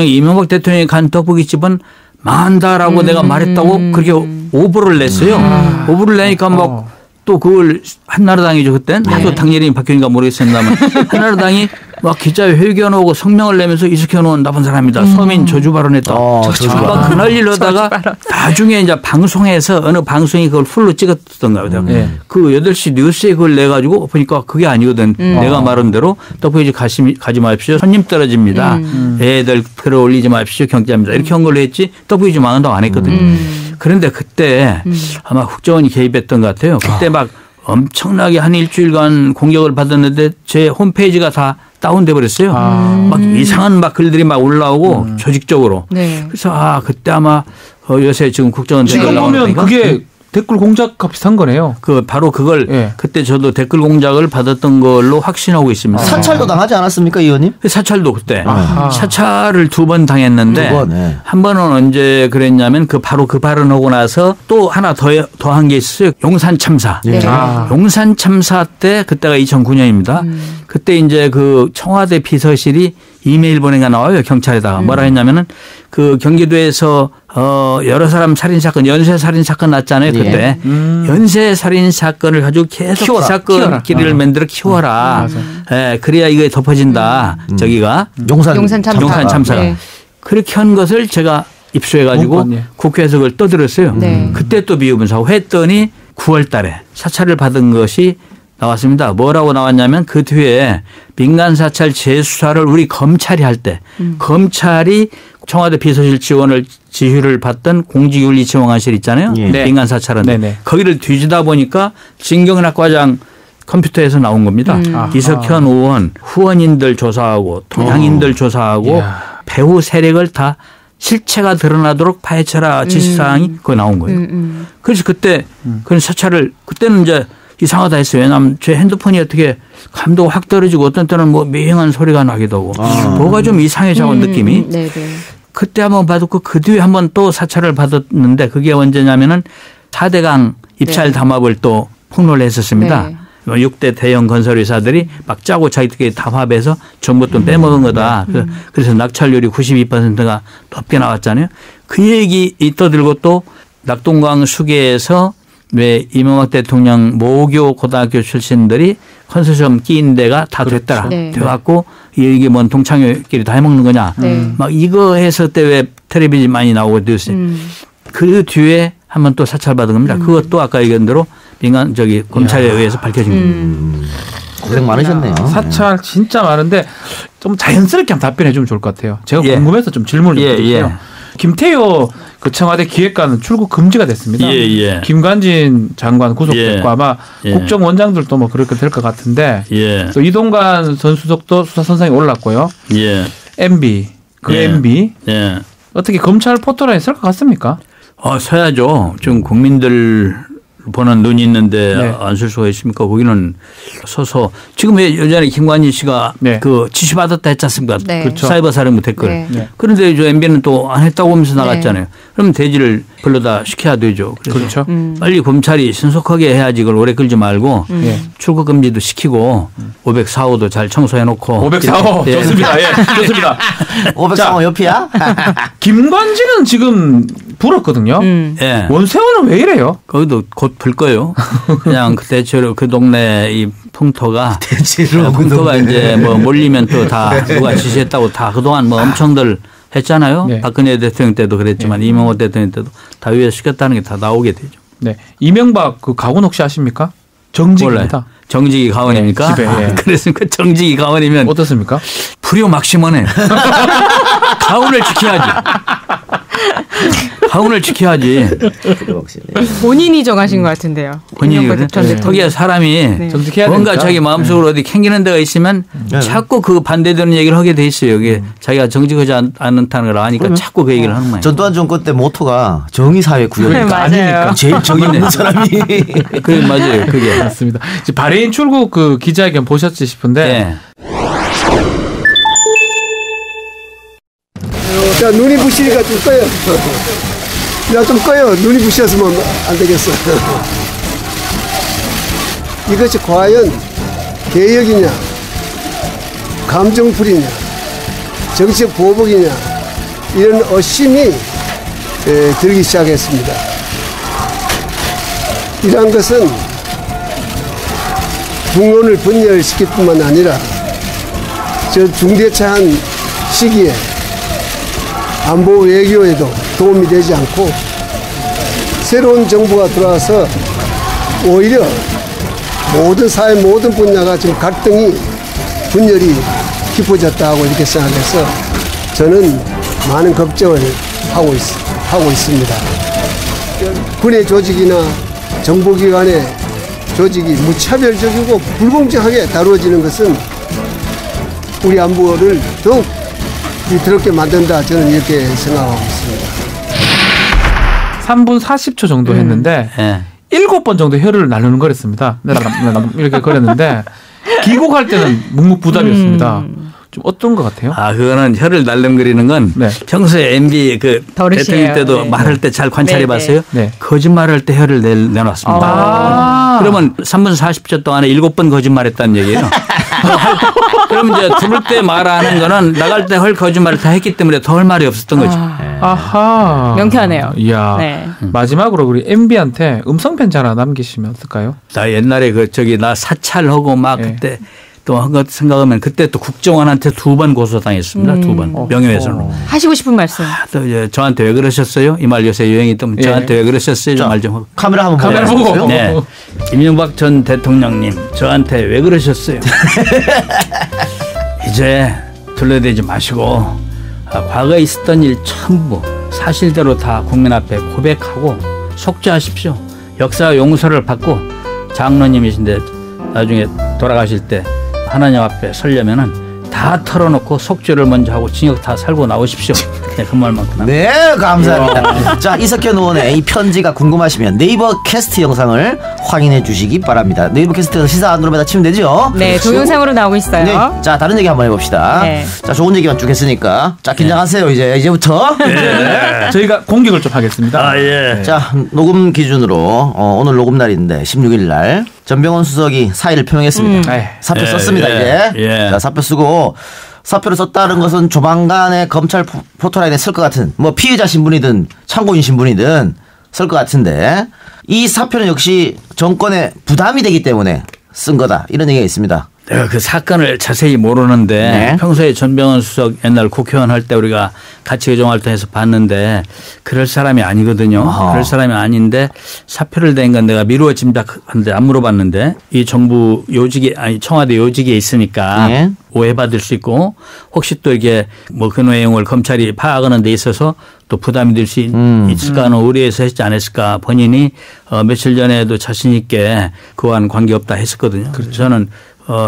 이명박 대통령이 간 떡볶이집은 망한다라고 내가 말했다고 그렇게 오보를 냈어요. 오보를 내니까 막 또 그걸 한나라당이죠 그때는 또 당 이름이 바뀌니까 모르겠습니다만 한나라당이 막 기자회견하고 성명을 내면서 이석현은 나쁜 사람이다. 서민 저주 발언했다. 막 그날 일러다가 나중에 이제 방송에서 어느 방송이 그걸 풀로 찍었던가 보다. 그 8시 뉴스에 그걸 내가지고 보니까 그게 아니거든. 내가 말한 대로 떡볶이집 가지 마십시오. 손님 떨어집니다. 애들 들어 올리지 마십시오. 경제합니다. 이렇게 한 걸로 했지 떡볶이집 망한다고 안 했거든요. 그런데 그때 아마 국정원이 개입했던 것 같아요. 그때 막 엄청나게 한 일주일간 공격을 받았는데 제 홈페이지가 다 다운돼 버렸어요. 막 이상한 막 글들이 막 올라오고 조직적으로. 그래서 그때 아마 요새 지금 국정원 지금 보면 그게 댓글 공작과 비슷한 거네요. 바로 그걸 그때 저도 댓글 공작을 받았던 걸로 확신하고 있습니다. 사찰도 당하지 않았습니까, 의원님? 사찰도 그때 사찰을 2번 당했는데 한 번은 언제 그랬냐면 바로 그 발언하고 나서 또 하나 더한 게 있어요. 용산 참사. 용산 참사 때 그때가 2009년입니다. 그때 이제 그 청와대 비서실이 이메일 보내가 나와요. 경찰에다가 뭐라 했냐면은 그 경기도에서 여러 사람 살인 사건, 연쇄 살인 사건 났잖아요. 그때 연쇄 살인 사건을 가지고 계속 사건 길이를 만들어 키워라. 그래야 이게 덮어진다. 저기가 용산 참사가 그렇게 한 것을 제가 입수해가지고 국회에서 그걸 떠들었어요. 그때 또 비유분사고 했더니 9월달에 사찰을 받은 것이 나왔습니다. 뭐라고 나왔냐면 그 뒤에 민간 사찰 재수사를 우리 검찰이 할 때 검찰이 청와대 비서실 지원을 지휘를 받던 공직윤리지원관실 있잖아요. 민간 사찰은 거기를 뒤지다 보니까 진경락과장 컴퓨터에서 나온 겁니다. 이석현 의원 후원인들 조사하고 동향인들 조사하고 배후 세력을 다 실체가 드러나도록 파헤쳐라 지시사항이 거기 나온 거예요. 그래서 그때 그런 사찰을 그때는 이제 이상하다 했어요. 왜냐하면 제 핸드폰이 어떻게 감도가 확 떨어지고 어떤 때는 뭐 맹한 소리가 나기도 하고 뭐가 좀 이상해져온 느낌이. 그때 한번 받았고 그 뒤에 한번 또 사찰을 받았는데 그게 언제냐면은 4대강 입찰 담합을 또 폭로를 했었습니다. 6대 대형 건설회사들이 막 짜고 자기들끼리 담합해서 정부 돈 빼먹은 거다. 그래서 낙찰률이 92%가 높게 나왔잖아요. 그 얘기 떠들고 또 낙동강 수계에서 왜 이명박 대통령 모교 고등학교 출신들이 컨소시엄 끼인 데가 다 됐더라. 돼갖고 이게 뭔 동창회끼리 다 해먹는 거냐. 막 이거 했을 때 왜 텔레비전 많이 나오고 그랬어요. 그 뒤에 한번 또 사찰받은 겁니다. 그것도 아까 얘기한 대로 민간 검찰에 의해서 밝혀진 겁니다. 고생 많으셨네요. 사찰 진짜 많은데 좀 자연스럽게 한번 답변해 주면 좋을 것 같아요. 제가 궁금해서 좀 질문을 드릴게요. 김태효 그 청와대 기획관은 출국 금지가 됐습니다. 김관진 장관 구속됐고 아마 국정원장들도 뭐 그렇게 될 것 같은데 또 이동관 전 수석도 수사선상에 올랐고요. MB MB 어떻게 검찰 포토라인에 설 것 같습니까? 서야죠. 좀 국민들을 보는 눈이 있는데 네. 안 쓸 수가 있습니까? 거기는 서서 지금 예전에 김관진 씨가 네. 그 지시받았다 했지 않습니까? 네. 그렇죠. 사이버 사령부 댓글. 네. 네. 그런데 저 MB는 또 안 했다고 하면서 나갔잖아요. 네. 그러면 대지를 불러다 시켜야 되죠. 그렇죠. 빨리 검찰이 신속하게 해야지 이걸 오래 끌지 말고 출국 금지도 시키고 504호도 잘 청소해 놓고. 504호 예. 좋습니다. 예. 좋습니다. 504호 옆이야? 김관진은 지금 불었거든요. 예. 원세훈은 왜 이래요? 거기도 곧 불 거예요. 그냥 대체로 그 동네 이 풍토가 풍토가 이제 뭐 몰리면 또 다 누가 지시했다고 다 그동안 뭐 엄청들 했잖아요. 네. 박근혜 대통령 때도 그랬지만 네. 이명박 대통령 때도 다 위에 시켰다는 게 다 나오게 되죠. 네. 이명박 그 가훈 혹시 아십니까? 정직입니다. 정직이 가훈입니까? 네, 집에. 그랬습니까? 정직이 가훈이면 어떻습니까? 불효 막심하네. 가훈을 지켜야지. 가훈을 지켜야지. 본인이 정하신 것 같은데요. 본인이 거기에 사람이 네. 뭔가 되니까. 자기 마음속으로 어디 캥기는 데가 있으면 자꾸 그 반대되는 얘기를 하게 돼 있어요. 여기 자기가 정직하지 않다는 걸 아니까 자꾸 그 얘기를 하는 거예요. 전두환 정권 때 모토가 정의사회 구현이니까 아니니까 제일 정의 없는 사람이. 그게 맞아요. 그게 맞습니다. 발해인 출국 그 기자회견 보셨지 싶은데. 네. 자, 눈이 부시니까 좀 꺼요. 야, 좀 꺼요. 눈이 부셔서면 안 되겠어. 이것이 과연 개혁이냐, 감정풀이냐, 정치적 보복이냐, 이런 의심이 들기 시작했습니다. 이러한 것은 국론을 분열시킬 뿐만 아니라 저 중대차한 시기에 안보 외교에도 도움이 되지 않고 새로운 정부가 들어와서 오히려 모든 사회 모든 분야가 지금 갈등이 분열이 깊어졌다 하고 이렇게 생각해서 저는 많은 걱정을 하고 있습니다. 군의 조직이나 정보기관의 조직이 무차별적이고 불공정하게 다루어지는 것은 우리 안보를 더욱 위태롭게 만든다. 저는 이렇게 생각하고 있습니다. 3분 40초 정도 했는데 7번 정도 혀를 나누는 거랬습니다. 이렇게 거렸는데 귀국할 때는 묵묵부답이었습니다. 좀 어떤 것 같아요? 그거는 혀를 날름거리는 건 네. 평소에 MB 그 대통령 때도 네. 말할 때 잘 관찰해봤어요. 네. 거짓말할 때 혀를 내놨습니다. 그러면 3분 40초 동안에 7번 거짓말했다는 얘기예요. 그럼 이제 들을 때 말하는 거는 나갈 때 헐 거짓말을 다 했기 때문에 더 할 말이 없었던 거죠. 아하. 명쾌하네요. 이야. 네. 마지막으로 우리 MB한테 음성편지 하나 남기시면 어떨까요? 나 옛날에 나 사찰하고 막 네. 그때 또 한 것 생각하면 그때 또 국정원한테 2번 고소당했습니다. 2번 명예훼손으로. 하시고 싶은 말씀. 또 이제 저한테 왜 그러셨어요? 이 말 요새 유행이 있다면 저한테 왜 그러셨어요? 좀 말 좀. 카메라 한번 보고. 네. 이명박 전 대통령님 저한테 왜 그러셨어요? 이제 둘러대지 마시고 과거에 있었던 일 전부 사실대로 다 국민 앞에 고백하고 속죄하십시오. 역사 용서를 받고 장로님이신데 나중에 돌아가실 때 하나님 앞에 서려면은 다 털어놓고 속죄를 먼저 하고 징역 다 살고 나오십시오. 네, 그 말만큼. 네, 감사합니다. 자, 이석현 의원의 이 편지가 궁금하시면 네이버 캐스트 영상을 확인해 주시기 바랍니다. 네이버 캐스트에서 시사 안드로메다 치면 되죠? 네, 동영상으로 나오고 있어요. 네, 자, 다른 얘기 한번 해봅시다. 네. 자, 좋은 얘기만 쭉 했으니까. 자, 긴장하세요. 이제부터. 네. 저희가 공격을 좀 하겠습니다. 예. 자, 녹음 기준으로 오늘 녹음 날인데 16일 날 전병헌 수석이 사의를 표명했습니다. 사표 썼습니다. 이제. 자, 사표 쓰고 사표를 썼다는 것은 조만간에 검찰 포토라인에 쓸 것 같은 뭐 피의자 신분이든 참고인 신분이든 쓸 것 같은데 이 사표는 역시 정권에 부담이 되기 때문에 쓴 거다 이런 얘기가 있습니다. 내가 그 사건을 자세히 모르는데 평소에 전병헌 수석 옛날 국회의원 할 때 우리가 같이 의정활동해서 봤는데 그럴 사람이 아니거든요. 그럴 사람이 아닌데 사표를 낸 건 내가 미루어 짐작하는데 안 물어봤는데 이 정부 요직이 아니 청와대 요직에 있으니까 오해받을 수 있고 혹시 또 이게 뭐 그 내용을 검찰이 파악하는 데 있어서 또 부담이 될 수 있을까 하는 우려에서 했지 않았을까. 본인이 며칠 전에도 자신 있게 그와는 관계없다 했었거든요. 그래서 저는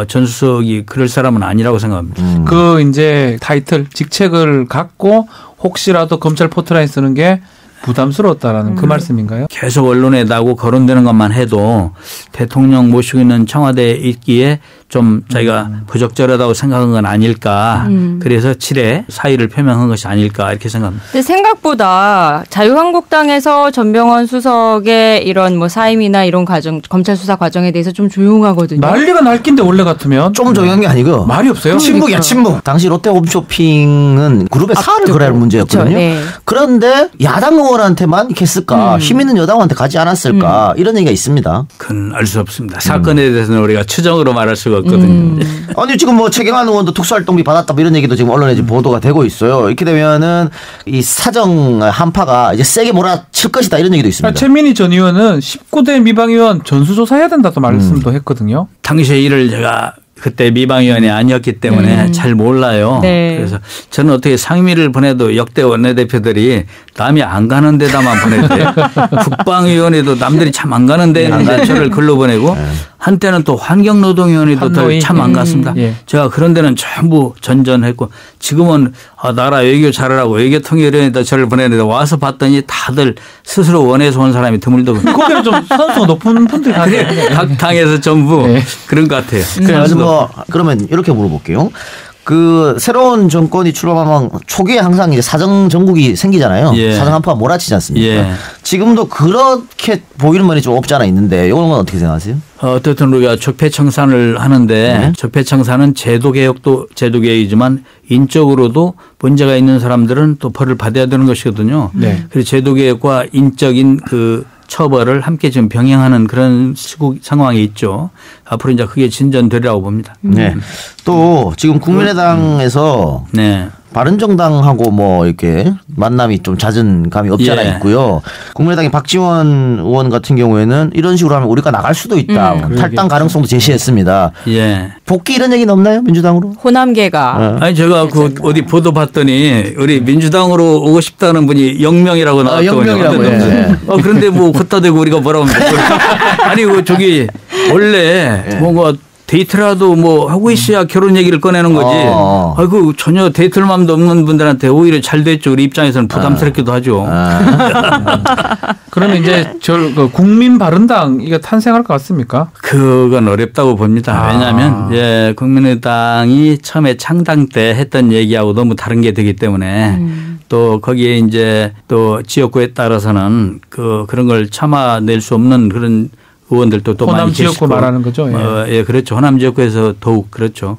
전 수석이 그럴 사람은 아니라고 생각합니다. 그 이제 타이틀 직책을 갖고 혹시라도 검찰 포트라인 쓰는 게 부담스러웠다라는 그 말씀인가요? 계속 언론에 나오고 거론되는 것만 해도 대통령 모시고 있는 청와대에 있기에 좀 자기가 부적절하다고 생각한 건 아닐까. 그래서 7회 사의를 표명한 것이 아닐까 이렇게 생각합니다. 근데 생각보다 자유한국당에서 전병헌 수석의 이런 뭐 사임이나 이런 과정, 검찰 수사 과정에 대해서 좀 조용하거든요. 난리가 날 낀데 원래 같으면 좀 조용한 게 아니고 말이 없어요. 침묵이야 침묵. 당시 롯데홈쇼핑은 그룹에 사활을 걸어야 할 문제였거든요. 그렇죠. 네. 그런데 야당 의원한테만 이렇게 했을까? 힘 있는 여당한테 가지 않았을까? 이런 얘기가 있습니다. 그건 알 수 없습니다. 사건에 대해서는 우리가 추정으로 말할 수가 없거든요. 아니 지금 뭐 최경환 의원도 특수활동비 받았다 뭐 이런 얘기도 지금 언론에 지금 보도가 되고 있어요. 이렇게 되면은 이 사정 한파가 이제 세게 몰아칠 것이다 이런 얘기도 있습니다. 최민희 전 의원은 19대 미방위원 전수조사해야 된다도 말씀도 했거든요. 당시의 일을 제가 그때 미방위원이 아니었기 때문에 잘 몰라요. 네. 그래서 저는 어떻게 상임위를 보내도 역대 원내대표들이 남이 안 가는 데다만 보냈대요. 국방위원회도 남들이 참 안 가는 데에 있는데 저를 글로 보내고 한때는 또 환경노동위원회도 참 안 갔습니다. 제가 그런 데는 전부 전전했고 지금은 나라 외교 잘하라고 외교통일위원회에다 저를 보내는데 와서 봤더니 다들 스스로 원해서 온 사람이 드물더군요. 거기는 좀 선수가 높은 분들이 가요. 각 당에서 전부 그런 것 같아요. 그래서 뭐 그러면 이렇게 물어볼게요. 그 새로운 정권이 출범하면 초기에 항상 이제 사정 정국이 생기잖아요. 사정 한파가 몰아치지 않습니까? 지금도 그렇게 보이는 면이 좀 없지 않아 있는데 이건 어떻게 생각하세요? 어쨌든 우리가 적폐청산을 하는데 적폐청산은 제도개혁도 제도개혁이지만 인적으로도 문제가 있는 사람들은 또 벌을 받아야 되는 것이거든요. 그래서 제도개혁과 인적인 그 처벌을 함께 지금 병행하는 그런 시국 상황이 있죠. 앞으로 이제 그게 진전되리라고 봅니다. 네. 또 지금 국민의당에서 바른정당하고 뭐 이렇게 만남이 좀 잦은 감이 없지 않아 있고요. 국민의당의 박지원 의원 같은 경우에는 이런 식으로 하면 우리가 나갈 수도 있다. 탈당 가능성도 제시했습니다. 복귀 이런 얘기는 없나요? 민주당으로? 호남계가. 아니 제가 그 어디 보도 봤더니 우리 민주당으로 오고 싶다는 분이 0명이라고 나왔더군요. 그런데 뭐 걷다 대고 우리가 뭐라고 합니까? 아니 저기 원래 뭔가 데이트라도 뭐 하고 있어야 결혼 얘기를 꺼내는 거지. 아이고 전혀 데이트를 마음도 없는 분들한테 오히려 잘 됐죠. 우리 입장에서는 부담스럽기도 하죠. 그러면 이제 국민 바른당 이게 탄생할 것 같습니까? 그건 어렵다고 봅니다. 왜냐하면 국민의당이 처음에 창당 때 했던 얘기하고 너무 다른 게 되기 때문에 또 거기에 이제 또 지역구에 따라서는 그런 걸 참아낼 수 없는 그런 의원들도 또 많이 계시고. 호남 지역구 말하는 거죠? 그렇죠. 호남 지역구에서 더욱 그렇죠.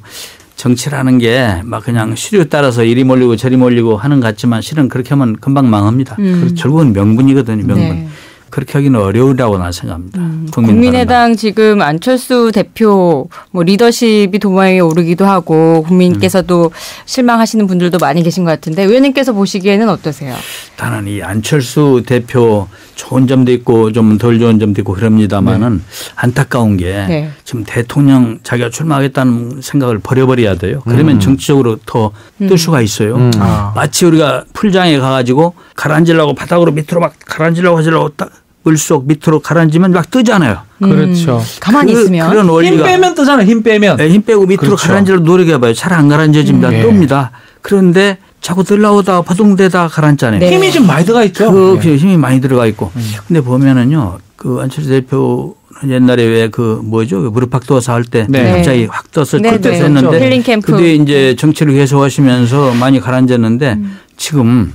정치라는 게 막 그냥 시류에 따라서 이리 몰리고 저리 몰리고 하는 것 같지만 실은 그렇게 하면 금방 망합니다. 결국은 명분이거든요. 명분. 그렇게 하기는 어려우라고 나 생각합니다. 국민의당 지금 안철수 대표 뭐 리더십이 도마 위에 오르기도 하고 국민께서도 실망하시는 분들도 많이 계신 것 같은데 의원님께서 보시기에는 어떠세요? 나는 이 안철수 대표 좋은 점도 있고 좀 덜 좋은 점도 있고 그럽니다만은 안타까운 게 지금 대통령 자기가 출마하겠다는 생각을 버려버려야 돼요. 그러면 정치적으로 더 뜰 수가 있어요. 마치 우리가 풀장에 가가지고 가라앉으려고 바닥으로 밑으로 막 가라앉으려고 하려고 딱 물속 밑으로 가라앉으면 막 뜨잖아요. 그렇죠. 가만히 있으면. 그런 원리가. 힘 빼면 뜨잖아요. 힘 빼면. 힘 빼고 밑으로 가라앉으려고 노력해봐요. 잘 안 가라앉아집니다. 뜹니다. 그런데 자꾸 들라오다가 바둥대다 가라앉잖아요. 힘이 좀 많이 들어가 있죠. 힘이 많이 들어가 있고. 근데 보면은요. 그 안철수 대표 옛날에 왜 무릎 박도사 할 때 갑자기 확 떴을 때 했는데 힐링 캠프. 그때 이제 정치를 계속하시면서 많이 가라앉았는데 지금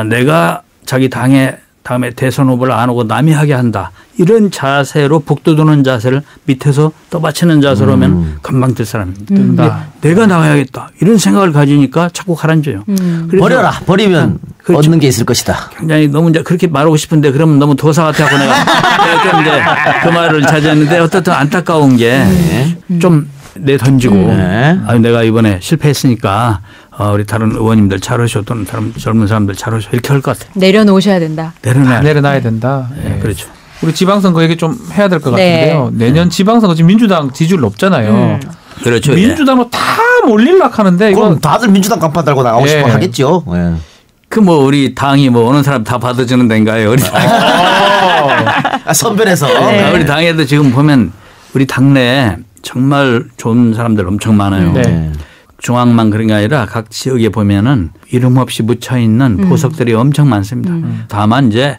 내가 자기 당에 다음에 대선 후보를 안 오고 남이 하게 한다. 이런 자세로 복도도는 자세를 밑에서 떠받치는 자세로 하면 금방 될 사람입니다. 내가 나가야겠다. 이런 생각을 가지니까 자꾸 가라앉아요. 버려라. 버리면 얻는 게 있을 것이다. 굉장히 너무 이제 그렇게 말하고 싶은데 그러면 너무 도사 같아서 내가 이제 그 말을 자제했는데 어떻든 안타까운 게 좀 내던지고 내가 이번에 실패했으니까 우리 다른 의원님들 잘하셔 또는 다른 젊은 사람들 잘하셔 이렇게 할 것 같아요. 내려놓으셔야 된다. 내려놔야 된다. 그렇죠. 우리 지방선거 얘기 좀 해야 될 것 같은데요. 내년 지방선거 지금 민주당 지지율 높잖아요. 그렇죠. 민주당으로 다 몰리려고 하는데 그럼 다들 민주당 간판 달고 나가고 싶어 하겠죠. 우리 당이 어느 사람 다 받아주는 데인가요? 우리 당. 선별해서. 우리 당에도 지금 보면 우리 당내에 정말 좋은 사람들 엄청 많아요. 중앙만 그런 게 아니라 각 지역에 보면은 이름 없이 묻혀 있는 보석들이 엄청 많습니다. 다만 이제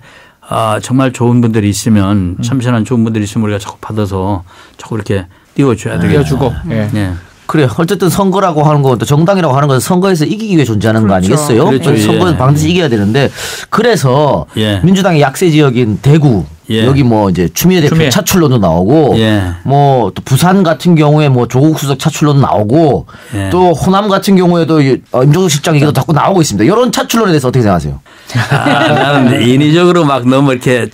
정말 좋은 분들이 있으면 참신한 좋은 분들이 있으면 우리가 자꾸 받아서 자꾸 이렇게 띄워줘야 되겠죠. 띄워주고. 예. 그래 어쨌든 선거라고 하는 건 또 정당이라고 하는 건 선거에서 이기기 위해 존재하는 거 아니겠어요? 그렇죠. 선거는 반드시 이겨야 되는데 그래서 민주당의 약세 지역인 대구 여기 뭐 이제 추미애 대표 차출로도 나오고 뭐 또 부산 같은 경우에 뭐 조국 수석 차출로도 나오고 또 호남 같은 경우에도 임종석 실장 얘기도 자꾸 나오고 있습니다. 이런 차출론에 대해서 어떻게 생각하세요? 나는 인위적으로 막 너무 이렇게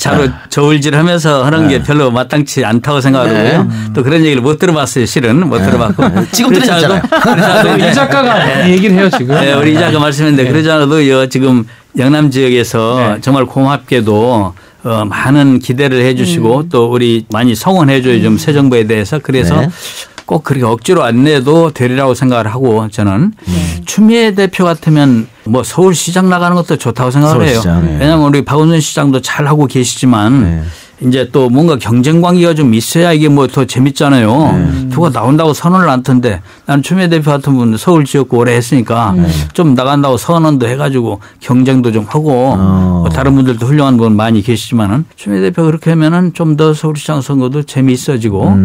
저울질하면서 하는 게 별로 마땅치 않다고 생각하고요. 또 그런 얘기를 못 들어봤어요. 실은 못 들어봤고. 지금 들으셨잖아요. 이 작가가 얘기를 해요 지금. 네, 우리 이 작가 말씀했는데 그러지 않아도 지금 영남 지역에서 정말 고맙게도 많은 기대를 해 주시고 또 우리 많이 성원해 줘요. 좀 새 정부에 대해서. 그래서 꼭 그렇게 억지로 안 내도 되리라고 생각을 하고 저는 추미애 대표 같으면 뭐 서울시장 나가는 것도 좋다고 생각을 해요. 왜냐하면 우리 박원순 시장도 잘 하고 계시지만 이제 또 뭔가 경쟁 관계가 좀 있어야 이게 뭐 더 재밌잖아요. 누가 나온다고 선언을 안 턴데 나는 추미애 대표 같은 분은 서울 지역구 오래 했으니까 좀 나간다고 선언도 해가지고 경쟁도 좀 하고 뭐 다른 분들도 훌륭한 분 많이 계시지만은 추미애 대표 그렇게 하면은 좀 더 서울시장 선거도 재미있어지고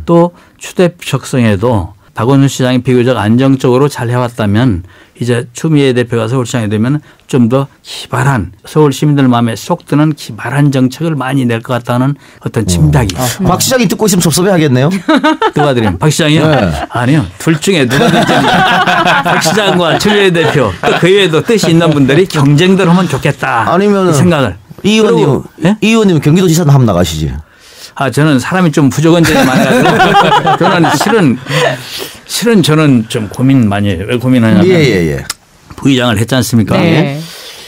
또 추대적성에도 박원순 시장이 비교적 안정적으로 잘 해왔다면 이제 추미애 대표가 서울시장이 되면 좀 더 기발한 서울 시민들 마음에 쏙 드는 기발한 정책을 많이 낼 것 같다는 어떤 짐작이 있습니다. 박 시장이 듣고 있으면 섭섭해하겠네요. 누가 드리면 박 시장이요? 아니요. 둘 중에 누가든지 박 시장과 추미애 대표 또 그 외에도 뜻이 있는 분들이 경쟁들 하면 좋겠다. 아니면 생각을. 이 의원님 경기도지사는 한번 나가시지. 저는 사람이 좀 부족한점이 많아가지고 저는 실은 저는 좀 고민 많이 해요. 왜 고민하냐면 부의장을 했지 않습니까?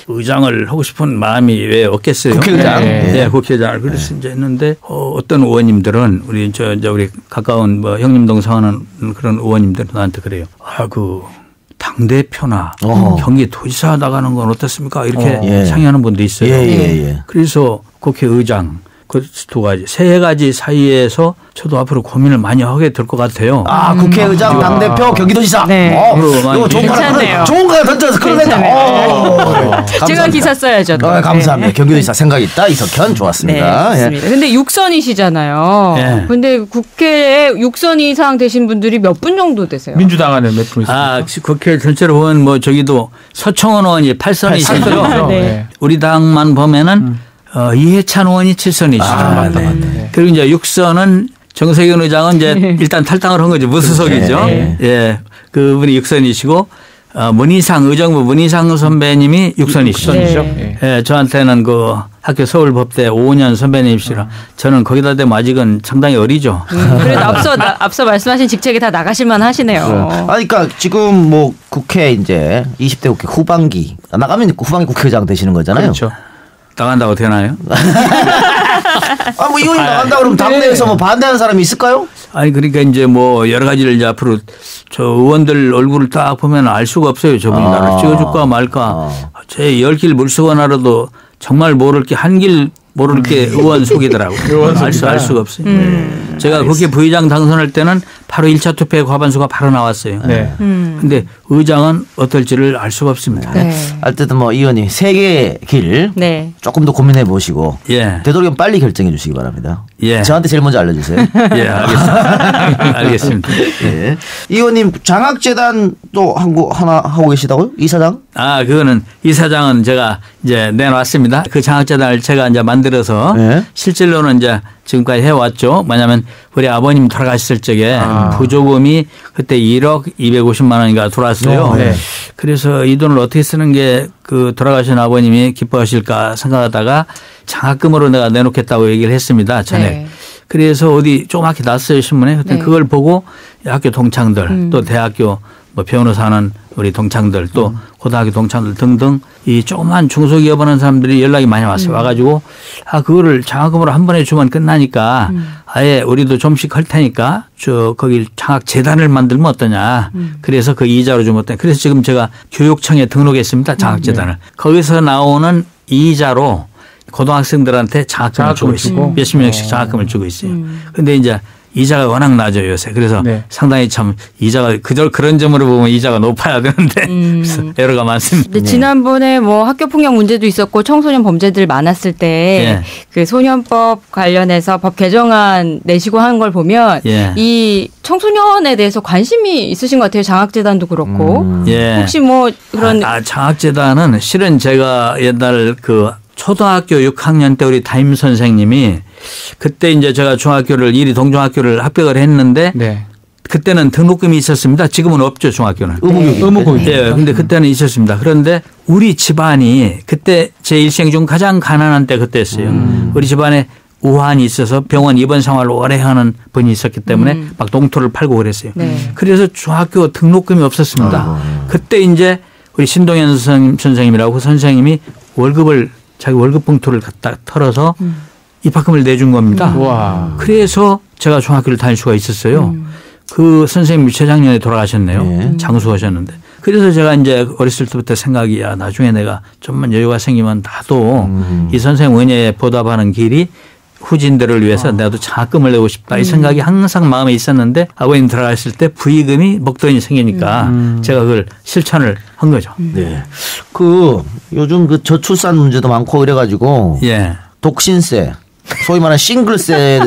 의장을 하고 싶은 마음이 왜 없겠어요? 국회의장. 네, 국회의장을 그래서 이제 했는데 어떤 의원님들은 우리 우리 가까운 뭐 형님 동생하는 그런 의원님들은 나한테 그래요. 당 대표나 경기도지사 나가는 건 어떻습니까? 이렇게 상의하는 분도 있어요. 그래서 국회의장. 그 두 가지, 세 가지 사이에서 저도 앞으로 고민을 많이 하게 될 것 같아요. 국회의장, 당대표, 경기도지사. 이거 좋은 거 던져서 끌어낸다. 제가 기사 써야죠. 감사합니다. 경기도지사 생각 있다. 이석현 좋았습니다. 맞습니다. 근데 6선이시잖아요. 근데 국회에 6선 이상 되신 분들이 몇 분 정도 되세요? 민주당 안에 몇 분 있습니까? 국회 전체로 보면 뭐 저기도 서청원 의원이 8선이시죠. 우리 당만 보면은 이해찬 의원이 7선이시죠. 그리고 이제 6선은 정세균 의장은 이제 일단 탈당을 한 거죠. 무소속이죠. 그분이 6선이시고 의정부 문희상 선배님이 6선이시죠. 저한테는 그 학교 서울법대 5년 선배님이시라 저는 거기다 대면 아직은 상당히 어리죠. 그래도 앞서 말씀하신 직책이 다 나가실만 하시네요. 그러니까 지금 뭐 국회 이제 20대 국회 후반기 나가면 후반기 국회의장 되시는 거잖아요. 그렇죠. 나간다고 되나요? 뭐 이혼이 나간다 그러면 당내에서 뭐 반대하는 사람이 있을까요? 그러니까 이제 뭐 여러 가지를 이제 앞으로 저 의원들 얼굴을 딱 보면 알 수가 없어요. 저분이 나를 찍어줄까 말까. 제 10길 물수건하라도 정말 모를 게 한 길 모를 게 의원 속이더라고요. 알 수가 없어요. 제가 국회 부의장 당선할 때는 바로 1차 투표의 과반수가 바로 나왔어요. 그런데 의장은 어떨지를 알 수가 없습니다. 어쨌든 뭐 이 의원님 세 개의 길 조금 더 고민해 보시고 되도록이면 빨리 결정해 주시기 바랍니다. 저한테 제일 먼저 알려주세요. 알겠습니다. 이 의원님 장학재단도 하나 하고 계시다고요? 이사장? 그거는 이사장은 제가 이제 내놨습니다. 그 장학재단을 제가 이제 만들어서 실질로는 이제 지금까지 해왔죠. 뭐냐면 우리 아버님 돌아가셨을 적에 부조금이 그때 1억 250만 원인가 들어왔어요. 그래서 이 돈을 어떻게 쓰는 게 그 돌아가신 아버님이 기뻐하실까 생각하다가 장학금으로 내가 내놓겠다고 얘기를 했습니다. 전에. 그래서 어디 조그맣게 났어요 신문에. 그때 그걸 보고 학교 동창들 또 대학교 뭐 변호사 하는 우리 동창들 또 고등학교 동창들 등등 이 조그만 중소기업 하는 사람들이 연락이 많이 왔어요. 와가지고 그거를 장학금으로 한 번에 주면 끝나니까 아예 우리도 좀씩 할 테니까 거기 장학재단을 만들면 어떠냐. 그래서 그 이자로 주면 어떠냐. 그래서 지금 제가 교육청에 등록했습니다. 장학재단을. 거기서 나오는 이자로 고등학생들한테 장학금을 주고 있어요. 몇십 명씩 장학금을 주고 있어요. 그런데 이제 이자가 워낙 낮아요 요새. 그래서 네. 상당히 참 이자가 그런 점으로 보면 이자가 높아야 되는데 그래서 에러가 많습니다. 네. 지난번에 뭐 학교 폭력 문제도 있었고 청소년 범죄들 많았을 때 그 소년법 관련해서 법 개정안 내시고 하는 걸 보면 이 청소년에 대해서 관심이 있으신 것 같아요. 장학재단도 그렇고 혹시 뭐 그런 장학재단은 실은 제가 옛날 그 초등학교 6학년 때 우리 담임 선생님이 그때 이제 제가 중학교를 이리 동중학교를 합격을 했는데 그때는 등록금이 있었습니다. 지금은 없죠 중학교는. 의무교육. 예, 근데 그때는 있었습니다. 그런데 우리 집안이 그때 제 일생 중 가장 가난한 때 그때였어요. 우리 집안에 우환이 있어서 병원 입원 생활을 오래 하는 분이 있었기 때문에 막 농토를 팔고 그랬어요. 그래서 중학교 등록금이 없었습니다. 그때 이제 우리 신동현 선생님이라고 선생님이 자기 월급 봉투를 갖다 털어서 입학금을 내준 겁니다. 그래서 제가 중학교를 다닐 수가 있었어요. 그 선생님이 재작년에 돌아가셨네요. 장수하셨는데. 그래서 제가 이제 어렸을 때부터 생각이 나중에 내가 좀만 여유가 생기면 나도 이 선생님 은혜에 보답하는 길이 후진들을 위해서 나도 장학금을 내고 싶다 이 생각이 항상 마음에 있었는데 아버님 들어가셨을 때 부의금이 목돈이 생기니까 제가 그걸 실천을 한 거죠. 네. 요즘 그 저출산 문제도 많고 이래가지고 독신세 소위 말하는 싱글세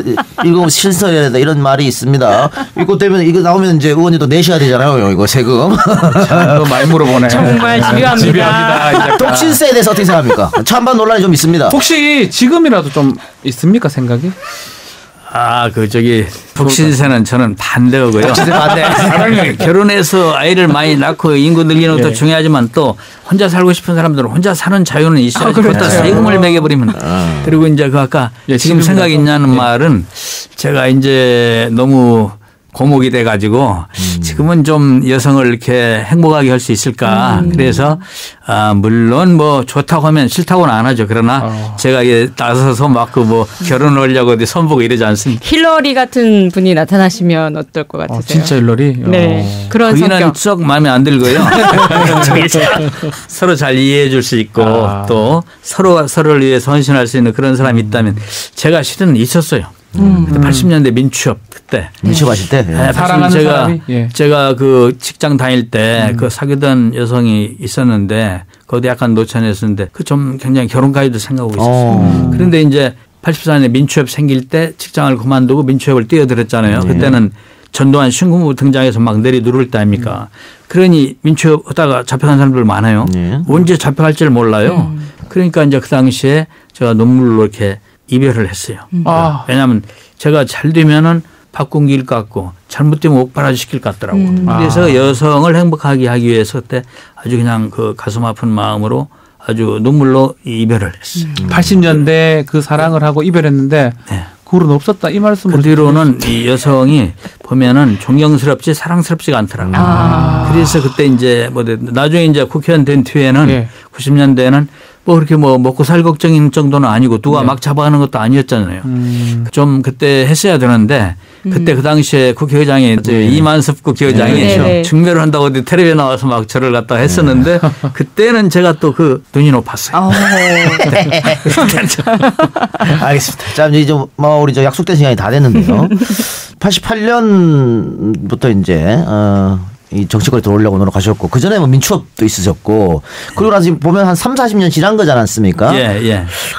이거 실서해야 된다 이런 말이 있습니다. 이거 되면 이거 나오면 이제 의원님도 내셔야 되잖아요. 이거 세금. 참 많이 물어보네. 정말 집요합니다. 독신세에 대해서 어떻게 생각합니까? 찬반 논란이 좀 있습니다. 혹시 지금이라도 좀 있습니까 생각이? 독신세는 저는 반대하고요. 독신세 반대. 결혼해서 아이를 많이 낳고 인구 늘리는 것도 중요하지만 또 혼자 살고 싶은 사람들은 혼자 사는 자유는 있어야지. 그것도 세금을 매겨버리면. 그리고 이제 아까 지금 생각이 있냐는 말은 제가 이제 너무 고목이 돼가지고 지금은 좀 여성을 이렇게 행복하게 할 수 있을까. 그래서 물론 뭐 좋다고 하면 싫다고는 안 하죠. 그러나 제가 나서서 막 결혼을 하려고 어디 선보고 이러지 않습니다. 힐러리 같은 분이 나타나시면 어떨 것 같으세요? 진짜 힐러리? 네. 그런 성격. 썩 마음에 안 들고요. 서로 잘 이해해 줄 수 있고 또 서로가 서로를 위해서 헌신할 수 있는 그런 사람이 있다면 제가 실은 있었어요. 그때 80년대 민취업 그때 민취업하실 때 사랑하는 제가 그 직장 다닐 때 그 사귀던 여성이 있었는데 거기 약간 노천했었는데 그 좀 굉장히 결혼까지도 생각하고 있었어요. 그런데 이제 84년에 민취업 생길 때 직장을 그만두고 민취업을 뛰어들었잖아요. 그때는 전두환 신군부 등장해서 막 내리 누를 때 아닙니까? 그러니 민취업 하다가 잡혀간 사람들 많아요. 언제 잡혀갈지를 몰라요. 그러니까 이제 그 당시에 제가 눈물로 이렇게 이별을 했어요. 왜냐하면 제가 잘 되면은 바꾼길 같고 잘못되면 옥바라지 시킬 것 같더라고요. 그래서 여성을 행복하게 하기 위해서 그때 아주 그냥 그 가슴 아픈 마음으로 아주 눈물로 이별을 했어요. 80년대 그 사랑을 하고 이별했는데 그 후로는 없었다 이 말씀을. 그 뒤로는 이 여성이 보면은 존경스럽지 사랑스럽지가 않더라고요. 그래서 그때 이제 나중에 이제 국회의원 된 뒤에는 90년대에는 그렇게 먹고 살 걱정인 정도는 아니고 누가 막 잡아가는 것도 아니었잖아요. 좀 그때 했어야 되는데 그때 그 당시에 국회의장이 이만섭 국회의장이 중매를 한다고 어디 텔레비에 나와서 막 저를 갖다 했었는데 그때는 제가 또 그 눈이 높았어요. 알겠습니다. 자, 이제 우리 약속된 시간이 다 됐는데요. 88년부터 이제 이 정치권에 들어오려고 노력하셨고 그전에 민취업도 있으셨고 그리고 나서 보면 한 3, 40년 지난 거지 않았습니까?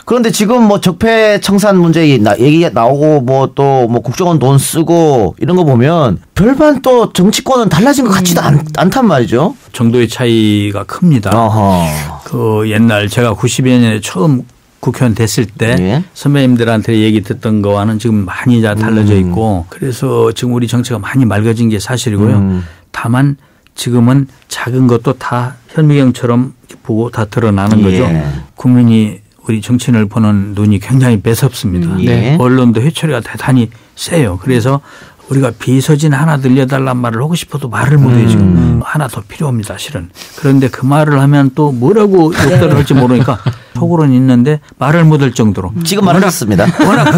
그런데 지금 적폐청산 문제 얘기가 나오고 또 국정원 돈 쓰고 이런 거 보면 별반 또 정치권은 달라진 것 같지도 않단 말이죠. 정도의 차이가 큽니다. 그 옛날 제가 92년에 처음 국회의원 됐을 때 선배님들한테 얘기 듣던 거와는 지금 많이 달라져 있고 그래서 지금 우리 정치가 많이 맑아진 게 사실이고요. 다만 지금은 작은 것도 다 현미경처럼 보고 다 드러나는 거죠. 국민이 우리 정치인을 보는 눈이 굉장히 매섭습니다. 언론도 회초리가 대단히 세요. 그래서 우리가 비서진 하나 들려달란 말을 하고 싶어도 말을 못해요. 지금 하나 더 필요합니다. 실은. 그런데 그 말을 하면 또 뭐라고 욕설을 할지 모르니까 속으로는 있는데 말을 못할 정도로. 지금 말하셨습니다. 워낙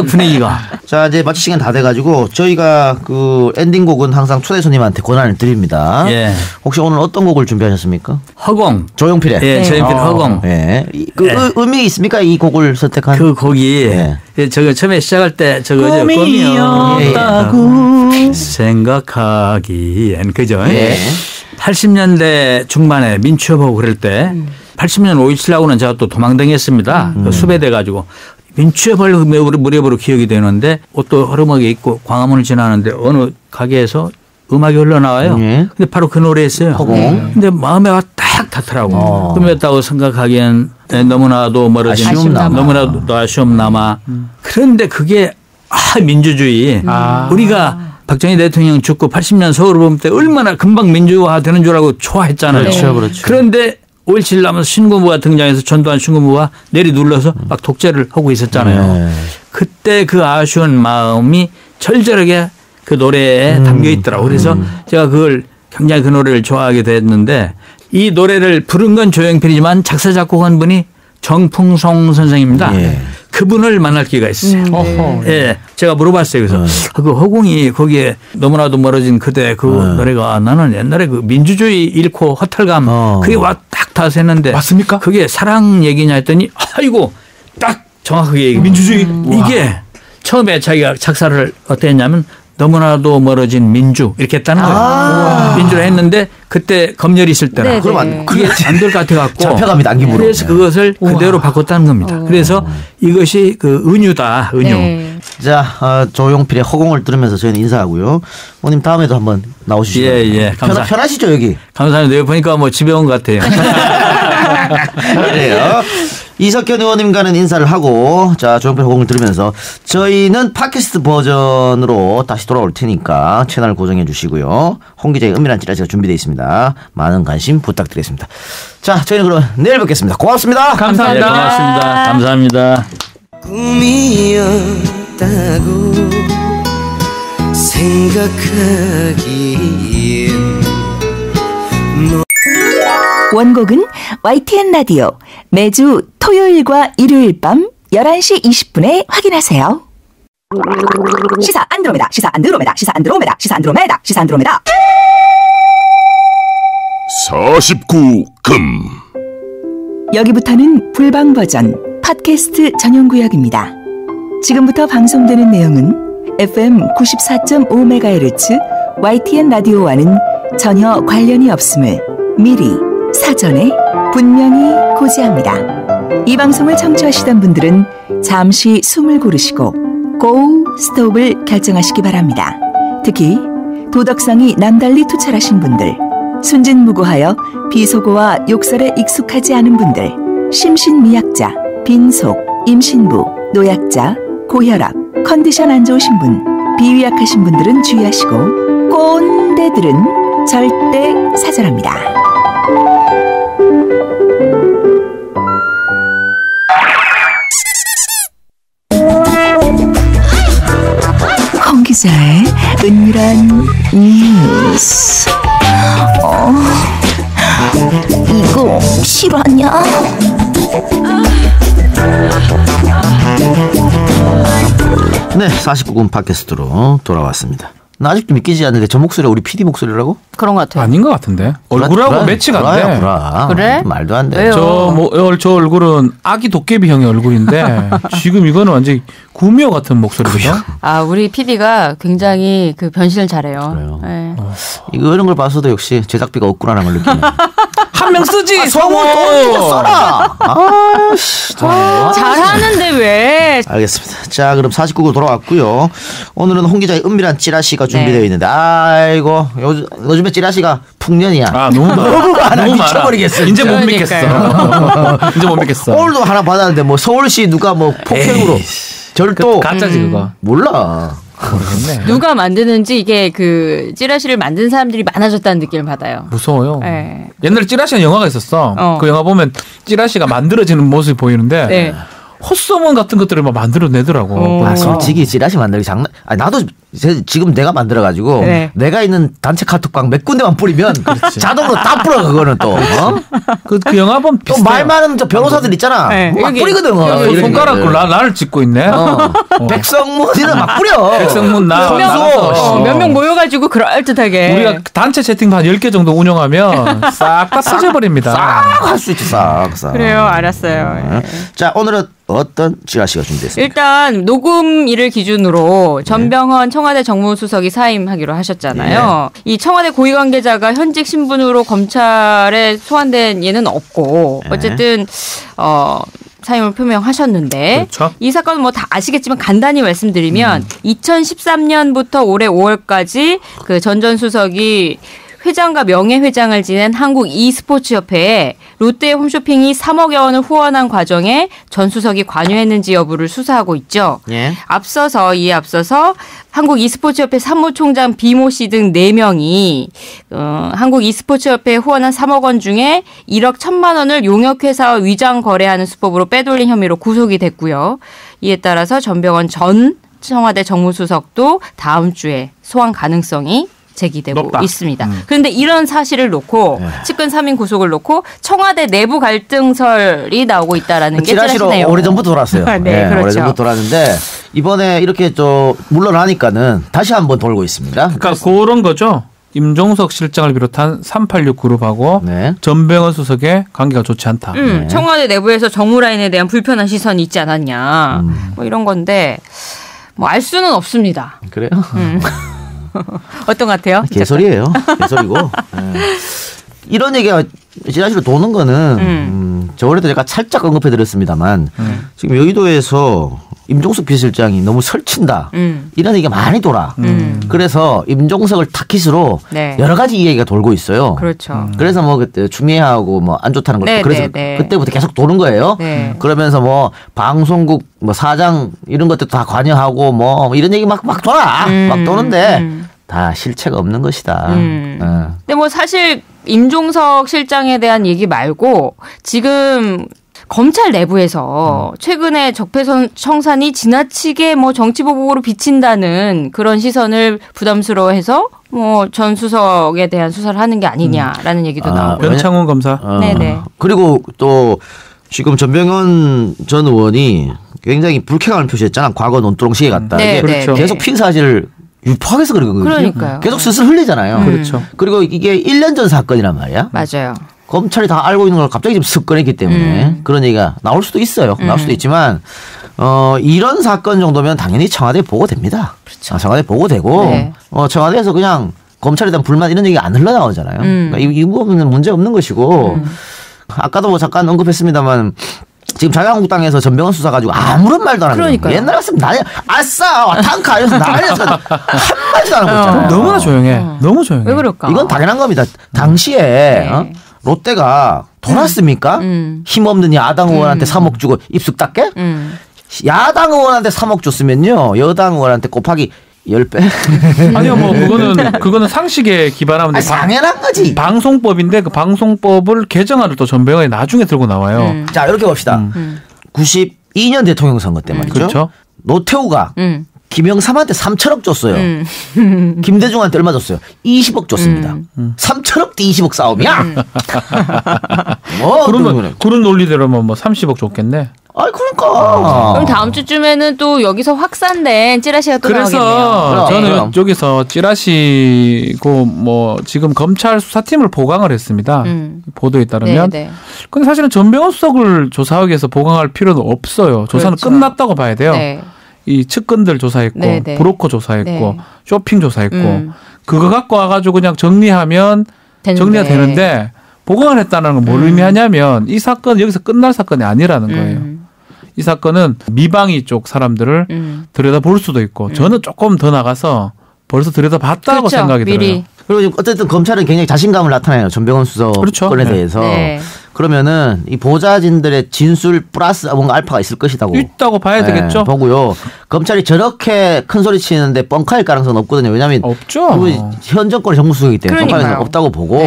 분위기가. 자, 이제 마칠 시간 다 돼가지고 저희가 그 엔딩곡은 항상 초대 손님한테 권한을 드립니다. 예. 혹시 오늘 어떤 곡을 준비하셨습니까? 허공. 조용필의. 예, 조용필 허공. 예. 의미 있습니까? 이 곡을 선택한? 그 곡이 저거 처음에 시작할 때 저거 꿈이었다고 생각하기엔 그죠? 예. 80년대 중반에 민취업하고 그럴 때 80년 5.17하고는 제가 또 도망당했습니다. 수배돼가지고 민취업을 무렵으로 기억이 되는데 옷도 허름하게 입고 광화문을 지나는데 어느 가게에서 음악이 흘러나와요. 근데 바로 그 노래였어요. 근데 마음에 딱 닿더라고. 꿈이었다고 생각하기엔 너무나도 멀어진 너무나도 아쉬움 남아. 그런데 그게 민주주의. 우리가 박정희 대통령 죽고 80년 서울을 볼 때 얼마나 금방 민주화 되는 줄 알고 좋아했잖아요. 그렇죠. 그런데 5.17 나면서 신군부가 등장해서 전두환 신군부가 내리눌러서 막 독재를 하고 있었잖아요. 그때 그 아쉬운 마음이 절절하게 그 노래에 담겨 있더라고요. 그래서 제가 그걸 굉장히 그 노래를 좋아하게 됐는데 이 노래를 부른 건 조용필이지만 작사 작곡한 분이 정풍송 선생입니다. 그분을 만날 기회가 있었어요. 예, 제가 물어봤어요. 그래서 그 허공이 거기에 너무나도 멀어진 그대 그 노래가 나는 옛날에 그 민주주의 잃고 허탈감 그게 딱 닿았었는데 맞습니까? 그게 사랑 얘기냐 했더니 아이고 딱 정확하게 민주주의 이게 처음에 자기가 작사를 어떻게 했냐면 너무나도 멀어진 민주 이렇게 했다는 거예요. 민주를 했는데 그때 검열이 있을 때라. 그럼 그게 안 될 것 같아갖고. 잡혀감이 남기므로. 그래서 그것을 그대로 바꿨다는 겁니다. 그래서 이것이 그 은유다. 은유. 자, 조용필의 허공을 들으면서 저희는 인사하고요. 오님 다음에도 한번 나오시죠. 예. 편하시죠 여기. 감사합니다. 여기 보니까 뭐 집에 온 것 같아요. 그래요. 이석현 의원님과는 인사를 하고 자 조용필 허공을 들으면서 저희는 팟캐스트 버전으로 다시 돌아올 테니까 채널 고정해 주시고요. 홍 기자의 은밀한 찌라시가 준비되어 있습니다. 많은 관심 부탁드리겠습니다. 자 저희는 그럼 내일 뵙겠습니다. 고맙습니다. 감사합니다. 네, 고맙습니다. 감사합니다. 꿈이었다고 생각하기엔 원곡은 YTN 라디오 매주 토요일과 일요일 밤 11시 20분에 확인하세요. 시사 안드로메다, 시사 안드로메다, 시사 안드로메다, 시사 안드로메다, 시사 안드로메다. 49금. 여기부터는 불방 버전 팟캐스트 전용 구역입니다. 지금부터 방송되는 내용은 FM 94.5MHz YTN 라디오와는 전혀 관련이 없음을 미리 사전에 분명히 고지합니다. 이 방송을 청취하시던 분들은 잠시 숨을 고르시고 고 스톱을 결정하시기 바랍니다. 특히 도덕성이 남달리 투철하신 분들, 순진무구하여 비속어와 욕설에 익숙하지 않은 분들, 심신미약자, 빈속, 임신부, 노약자, 고혈압, 컨디션 안 좋으신 분, 비위약하신 분들은 주의하시고 꼰대들은 절대 사절합니다. 홍 기자의 은밀한 뉴스. 이거 실화냐? 네, 49금 팟캐스트로 돌아왔습니다. 나 아직도 믿기지 않는데 저 목소리가 우리 PD 목소리라고? 그런 것 같아요. 아닌 것 같은데. 얼굴하고 매치가 안 돼. 그래? 말도 안 돼. 저 얼굴은 아기 도깨비형의 얼굴인데 지금 이거는 완전히 구미호 같은 목소리거든. 아, 우리 PD가 굉장히 그 변신을 잘해요. 그래요. 네. 이거 이런 걸 봐서도 역시 제작비가 없구나라는 걸 느끼네. 한 명 쓰지. 성우 돈 써라. 잘하는데 왜? 알겠습니다. 자, 그럼 49구 돌아왔고요. 오늘은 홍 기자의 은밀한 찌라시가 준비되어 있는데, 아이고 요즘에 찌라시가 풍년이야. 너무 많아. 미쳐버리겠어. 이제 못 믿겠어. 이제 못 믿겠어. 오늘도 하나 받았는데 뭐 서울시 누가 뭐 폭행으로 절도 가짜지 그거. 몰라. 모르겠네. 누가 만드는지 이게 그 찌라시를 만든 사람들이 많아졌다는 느낌을 받아요. 무서워요. 네. 옛날에 찌라시라는 영화가 있었어. 그 영화 보면 찌라시가 만들어지는 모습이 보이는데 헛소문 같은 것들을 막 만들어내더라고. 솔직히 찌라시 만들기 장난. 나도 지금 내가 만들어가지고 내가 있는 단체 카톡방 몇 군데만 뿌리면 자동으로 다 뿌려 그거는 또. 그 영화 보면 또 말 많은 저 변호사들 있잖아. 막 뿌리거든. 손가락으로 나를 찍고 있네. 백성문이는 막 뿌려. 백성문 몇 명 모여가지고 그럴듯하게. 우리가 단체 채팅방 한 10개 정도 운영하면 싹 다 터져버립니다. 싹 할 수 있지 싹. 그래요. 알았어요. 자 오늘은 어떤 찌라시가 준비됐습니까? 일단 녹음일을 기준으로 전병헌 청와대 정무수석이 사임하기로 하셨잖아요. 이 청와대 고위 관계자가 현직 신분으로 검찰에 소환된 예는 없고 어쨌든 사임을 표명하셨는데 그렇죠. 이 사건은 뭐 다 아시겠지만 간단히 말씀드리면 2013년부터 올해 5월까지 그 전 수석이 회장과 명예회장을 지낸 한국 e스포츠협회에 롯데 홈쇼핑이 3억여 원을 후원한 과정에 전 수석이 관여했는지 여부를 수사하고 있죠. 이에 앞서서 한국 e스포츠협회 사무총장 비모 씨 등 4명이 한국 e스포츠협회에 후원한 3억 원 중에 1억 1천만 원을 용역회사와 위장 거래하는 수법으로 빼돌린 혐의로 구속이 됐고요. 이에 따라서 전병헌 전 청와대 정무수석도 다음 주에 소환 가능성이 제기되고 높다. 있습니다. 그런데 이런 사실을 놓고 측근 3인 구속을 놓고 청와대 내부 갈등설이 나오고 있다라는 게 찌라시네요. 오래전부터 돌았어요. 네, 그렇죠. 오래전부터 돌았는데 이번에 이렇게 물러나니까는 다시 한번 돌고 있습니다. 그러니까 그런 거죠. 임종석 실장을 비롯한 386 그룹하고 전병헌 수석의 관계가 좋지 않다. 청와대 내부에서 정무라인에 대한 불편한 시선이 있지 않았냐. 뭐 이런 건데 뭐 알 수는 없습니다. 그래요? 어떤 것 같아요? 개소리예요. 개소리고. 이런 얘기가 찌라시로 도는 거는 저번에도 제가 살짝 언급해드렸습니다만 지금 여의도에서 임종석 비서실장이 너무 설친다. 이런 얘기가 많이 돌아. 그래서 임종석을 타깃으로 여러 가지 이야기가 돌고 있어요. 그렇죠. 그래서 뭐 그때 추미애하고 뭐 안 좋다는 걸 그래서 그때부터 계속 도는 거예요. 그러면서 뭐 방송국 뭐 사장 이런 것도 다 관여하고 뭐 이런 얘기 막 돌아. 막 도는데 다 실체가 없는 것이다. 근데 뭐 사실 임종석 실장에 대한 얘기 말고 지금 검찰 내부에서 최근에 적폐 청산이 지나치게 뭐 정치 보복으로 비친다는 그런 시선을 부담스러워해서 뭐 전 수석에 대한 수사를 하는 게 아니냐라는 얘기도 나오고. 변창훈 검사. 네네. 그리고 또 지금 전병헌 전 의원이 굉장히 불쾌감을 표시했잖아. 과거 논두렁식에 갔다. 그렇죠. 계속 핀 사실을 유포하게서 그런 거거든요. 그러니까요. 계속 슬슬 흘리잖아요. 그렇죠. 그리고 이게 1년 전 사건이란 말이야. 맞아요. 검찰이 다 알고 있는 걸 갑자기 지금 습 꺼냈기 때문에 그런 얘기가 나올 수도 있어요. 나올 수도 있지만 이런 사건 정도면 당연히 청와대에 보고됩니다. 그렇죠. 청와대에 보고되고 청와대에서 그냥 검찰에 대한 불만 이런 얘기가 안 흘러나오잖아요. 그러니까 이 부분은 문제 없는 것이고 아까도 뭐 잠깐 언급했습니다만 지금 자유한국당에서 전병헌 수사 가지고 아무런 말도 안 하는 거예요. 옛날 같으면 난리 아싸 탕카 이래서 난리였어. 한마디도 안 하고 있잖아. 너무나 조용해. 너무 조용해. 왜 그럴까? 이건 당연한 겁니다. 당시에 롯데가 돌았습니까? 힘없는 야당 의원한테 3억 주고 입숙 닦게? 야당 의원한테 3억 줬으면요. 여당 의원한테 곱하기 10배? 아니요, 뭐, 그거는 상식에 기반하면. 당연한 거지. 방송법인데 그 방송법을 개정안을 또 전병헌이 나중에 들고 나와요. 자, 이렇게 봅시다. 92년 대통령 선거 때 말이죠. 그렇죠. 노태우가 김영삼한테 3천억 줬어요. 김대중한테 얼마 줬어요? 20억 줬습니다. 3천억 대 20억 싸움이야? 그런 논리대로면 뭐 30억 줬겠네. 그러니까. 그럼 다음 주쯤에는 또 여기서 확산된 찌라시가 또 나오겠네요. 그래서 저는 여기서 찌라시고 뭐 지금 검찰 수사팀을 보강을 했습니다. 보도에 따르면. 근데 사실은 전병헌 수석을 조사하기 위해서 보강할 필요는 없어요. 조사는 끝났다고 봐야 돼요. 이 측근들 조사했고 브로커 조사했고 쇼핑 조사했고 그거 갖고 와가지고 그냥 정리하면 정리가 되는데 보강을 했다는 건 뭘 의미하냐면 이 사건은 여기서 끝날 사건이 아니라는 거예요. 이 사건은 미방위 쪽 사람들을 들여다볼 수도 있고 저는 조금 더 나가서 벌써 들여다봤다고 생각이 들어요. 그리고 어쨌든 검찰은 굉장히 자신감을 나타내요. 전병헌 수석 건에 대해서. 그러면은 이 보좌진들의 진술 플러스 뭔가 알파가 있을 것이라고 있다고 봐야 되겠죠. 보고요. 검찰이 저렇게 큰 소리 치는데 뻥카일 가능성은 없거든요. 왜냐하면 없죠. 현 정권의 정무수석이기 때문에 뻥카일 없다고 보고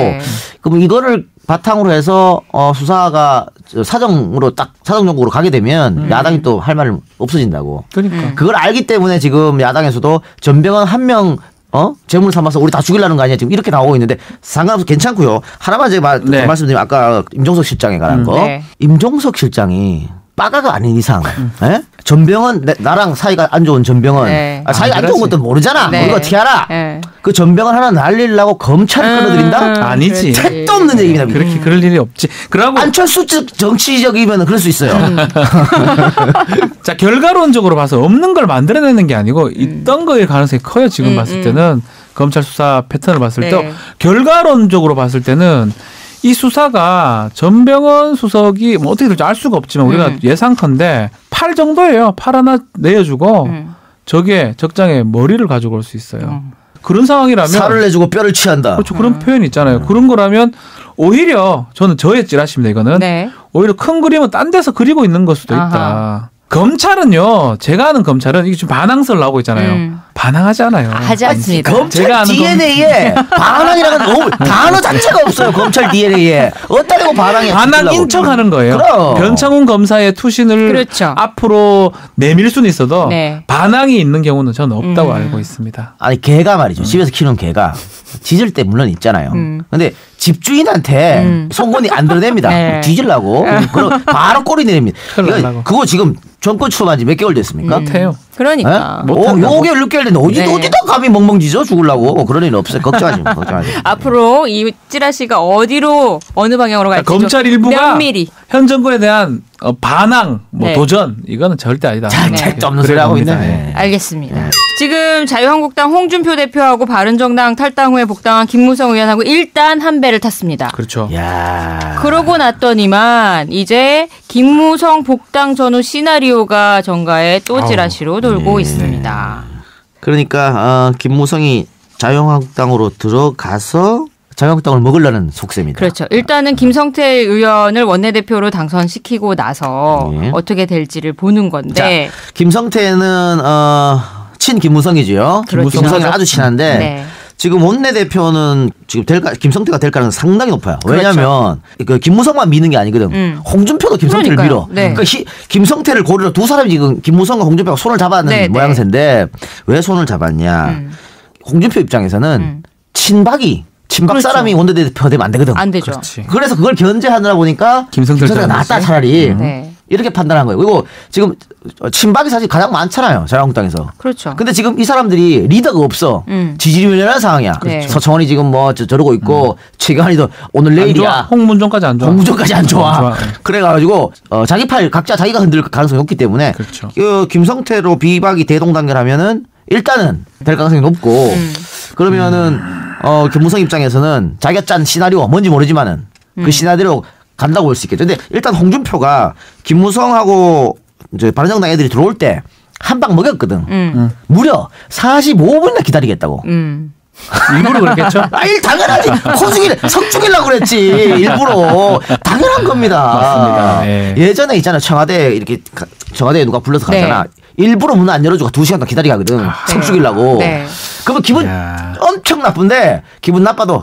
그럼 이거를 바탕으로 해서 수사가 사정으로 딱 사정 정국으로 가게 되면 야당이 또 할 말은 없어진다고. 그러니까 그걸 알기 때문에 지금 야당에서도 전병헌 한 명 재물 삼아서 우리 다 죽이려는 거 아니야 지금 이렇게 나오고 있는데 상관없어 괜찮고요. 하나만 제가 말씀드리면 아까 임종석 실장에 관한 거. 임종석 실장이 빠가가 아닌 이상 전병헌 나랑 사이가 안 좋은 전병헌 사이가 안 좋은 것도 모르잖아. 우리가 어떻게 알아. 그 전병헌 하나 날리려고 검찰을 끌어들인다? 아니지. 택도 없는 얘기입니다. 그렇게 그럴 일이 없지. 그러고 안철수 정치적이면 그럴 수 있어요. 자 결과론적으로 봐서 없는 걸 만들어내는 게 아니고 있던 거일 가능성이 커요. 지금 봤을 때는 검찰 수사 패턴을 봤을 때 결과론적으로 봤을 때는 이 수사가 전병헌 수석이 뭐 어떻게 될지 알 수가 없지만 우리가 예상컨대 팔 정도예요. 팔 하나 내어주고 저게 적장에 머리를 가지고 올 수 있어요. 그런 상황이라면 살을 내주고 뼈를 취한다. 그렇죠. 그런 표현이 있잖아요. 그런 거라면 오히려 저는 저의 찌라시입니다. 이거는 오히려 큰 그림은 딴 데서 그리고 있는 걸 수도 있다. 검찰은요. 제가 아는 검찰은 이게 지금 반항설 나오고 있잖아요. 반항하지 않아요. 하지 않습니다. 검찰 DNA에 반항이라는 단어 자체가 없어요. 검찰 DNA에. 어따리고 반항이 반항인 척하는 거예요. 그럼. 변창훈 검사의 투신을 앞으로 내밀 수는 있어도 반항이 있는 경우는 저는 없다고 알고 있습니다. 아니 개가 말이죠. 집에서 키우는 개가 짖을 때 물론 있잖아요. 근데 집주인한테 송곳니 안 들어댑니다. 뒤질라고. 그럼 바로 꼬리 내립니다. 그거 지금 정권 출마한 지 몇 개월 됐습니까? 못해요. 그러니까. 5개월 6개월 됐는데 어디다 감히 멍멍 짖어 죽으려고. 그런 일은 없어요. 걱정하지 마. 앞으로 이 찌라시가 어디로 어느 방향으로 갈지 검찰 일부가 면밀히. 현 정권에 대한 반항, 도전 이거는 절대 아니다. 책도 없는 소리 하고 있네. 알겠습니다. 지금 자유한국당 홍준표 대표하고 바른정당 탈당 후에 복당한 김무성 의원하고 일단 한 배를 탔습니다. 그렇죠. 그러고 났더니만 이제 김무성 복당 전후 시나리오가 정가에 또 찌라시로 돌고 있습니다. 그러니까 김무성이 자유한국당으로 들어가서 자유한국당을 먹으려는 속셈이다. 그렇죠. 일단은 김성태 의원을 원내대표로 당선시키고 나서 어떻게 될지를 보는 건데. 자, 김성태는 친 김무성이지요. 그렇죠. 김무성이 아주 친한데 지금 원내대표는 지금 김성태가 될 가능성이 상당히 높아요. 왜냐하면 그 김무성만 미는 게 아니거든. 홍준표도 김성태를 밀어. 그러니까 김성태를 고리로 두 사람이 지금 김무성과 홍준표가 손을 잡았는 모양새인데 왜 손을 잡았냐. 홍준표 입장에서는 친박 사람이 원내대표 되면 안 되거든. 안 되죠. 그래서 그걸 견제하느라 보니까 김성태가 낫다 차라리. 이렇게 판단한 거예요. 그리고 지금 친박이 사실 가장 많잖아요. 자유한국당에서. 그렇죠. 근데 지금 이 사람들이 리더가 없어. 지지율이라는 상황이야. 그렇죠. 서청원이 지금 뭐 저러고 있고 최경환이도 오늘 내일이야. 홍문종까지 안 좋아. 홍문종까지 안 좋아. 그래가지고 자기 팔 각자 자기가 흔들 가능성이 높기 때문에 그렇죠. 김성태로 비박이 대동단결하면은 일단은 될 가능성이 높고 그러면은 김무성 입장에서는 자기가 짠 시나리오 뭔지 모르지만은 그 시나리오 간다고 볼 수 있겠죠. 근데 일단 홍준표가 김무성하고 이제 바른정당 애들이 들어올 때 한 방 먹였거든. 무려 45분이나 기다리겠다고. 일부러 그랬겠죠? 당연하지. 석죽이려고 그랬지. 일부러. 당연한 겁니다. 맞습니다. 예전에 있잖아. 청와대에 누가 불러서 가잖아. 일부러 문 안 열어주고 2시간 동안 기다리게 하거든. 석죽이려고. 그러면 기분 엄청 나쁜데 기분 나빠도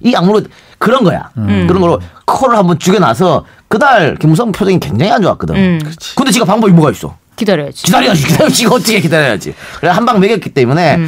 이 악물고 그런 거야. 그런 거로 코를 한번 죽여놔서 그날 김무성 표정이 굉장히 안 좋았거든. 근데 지가 방법이 뭐가 있어? 기다려야지. 지가 어떻게 기다려야지. 그래 한 방 먹였기 때문에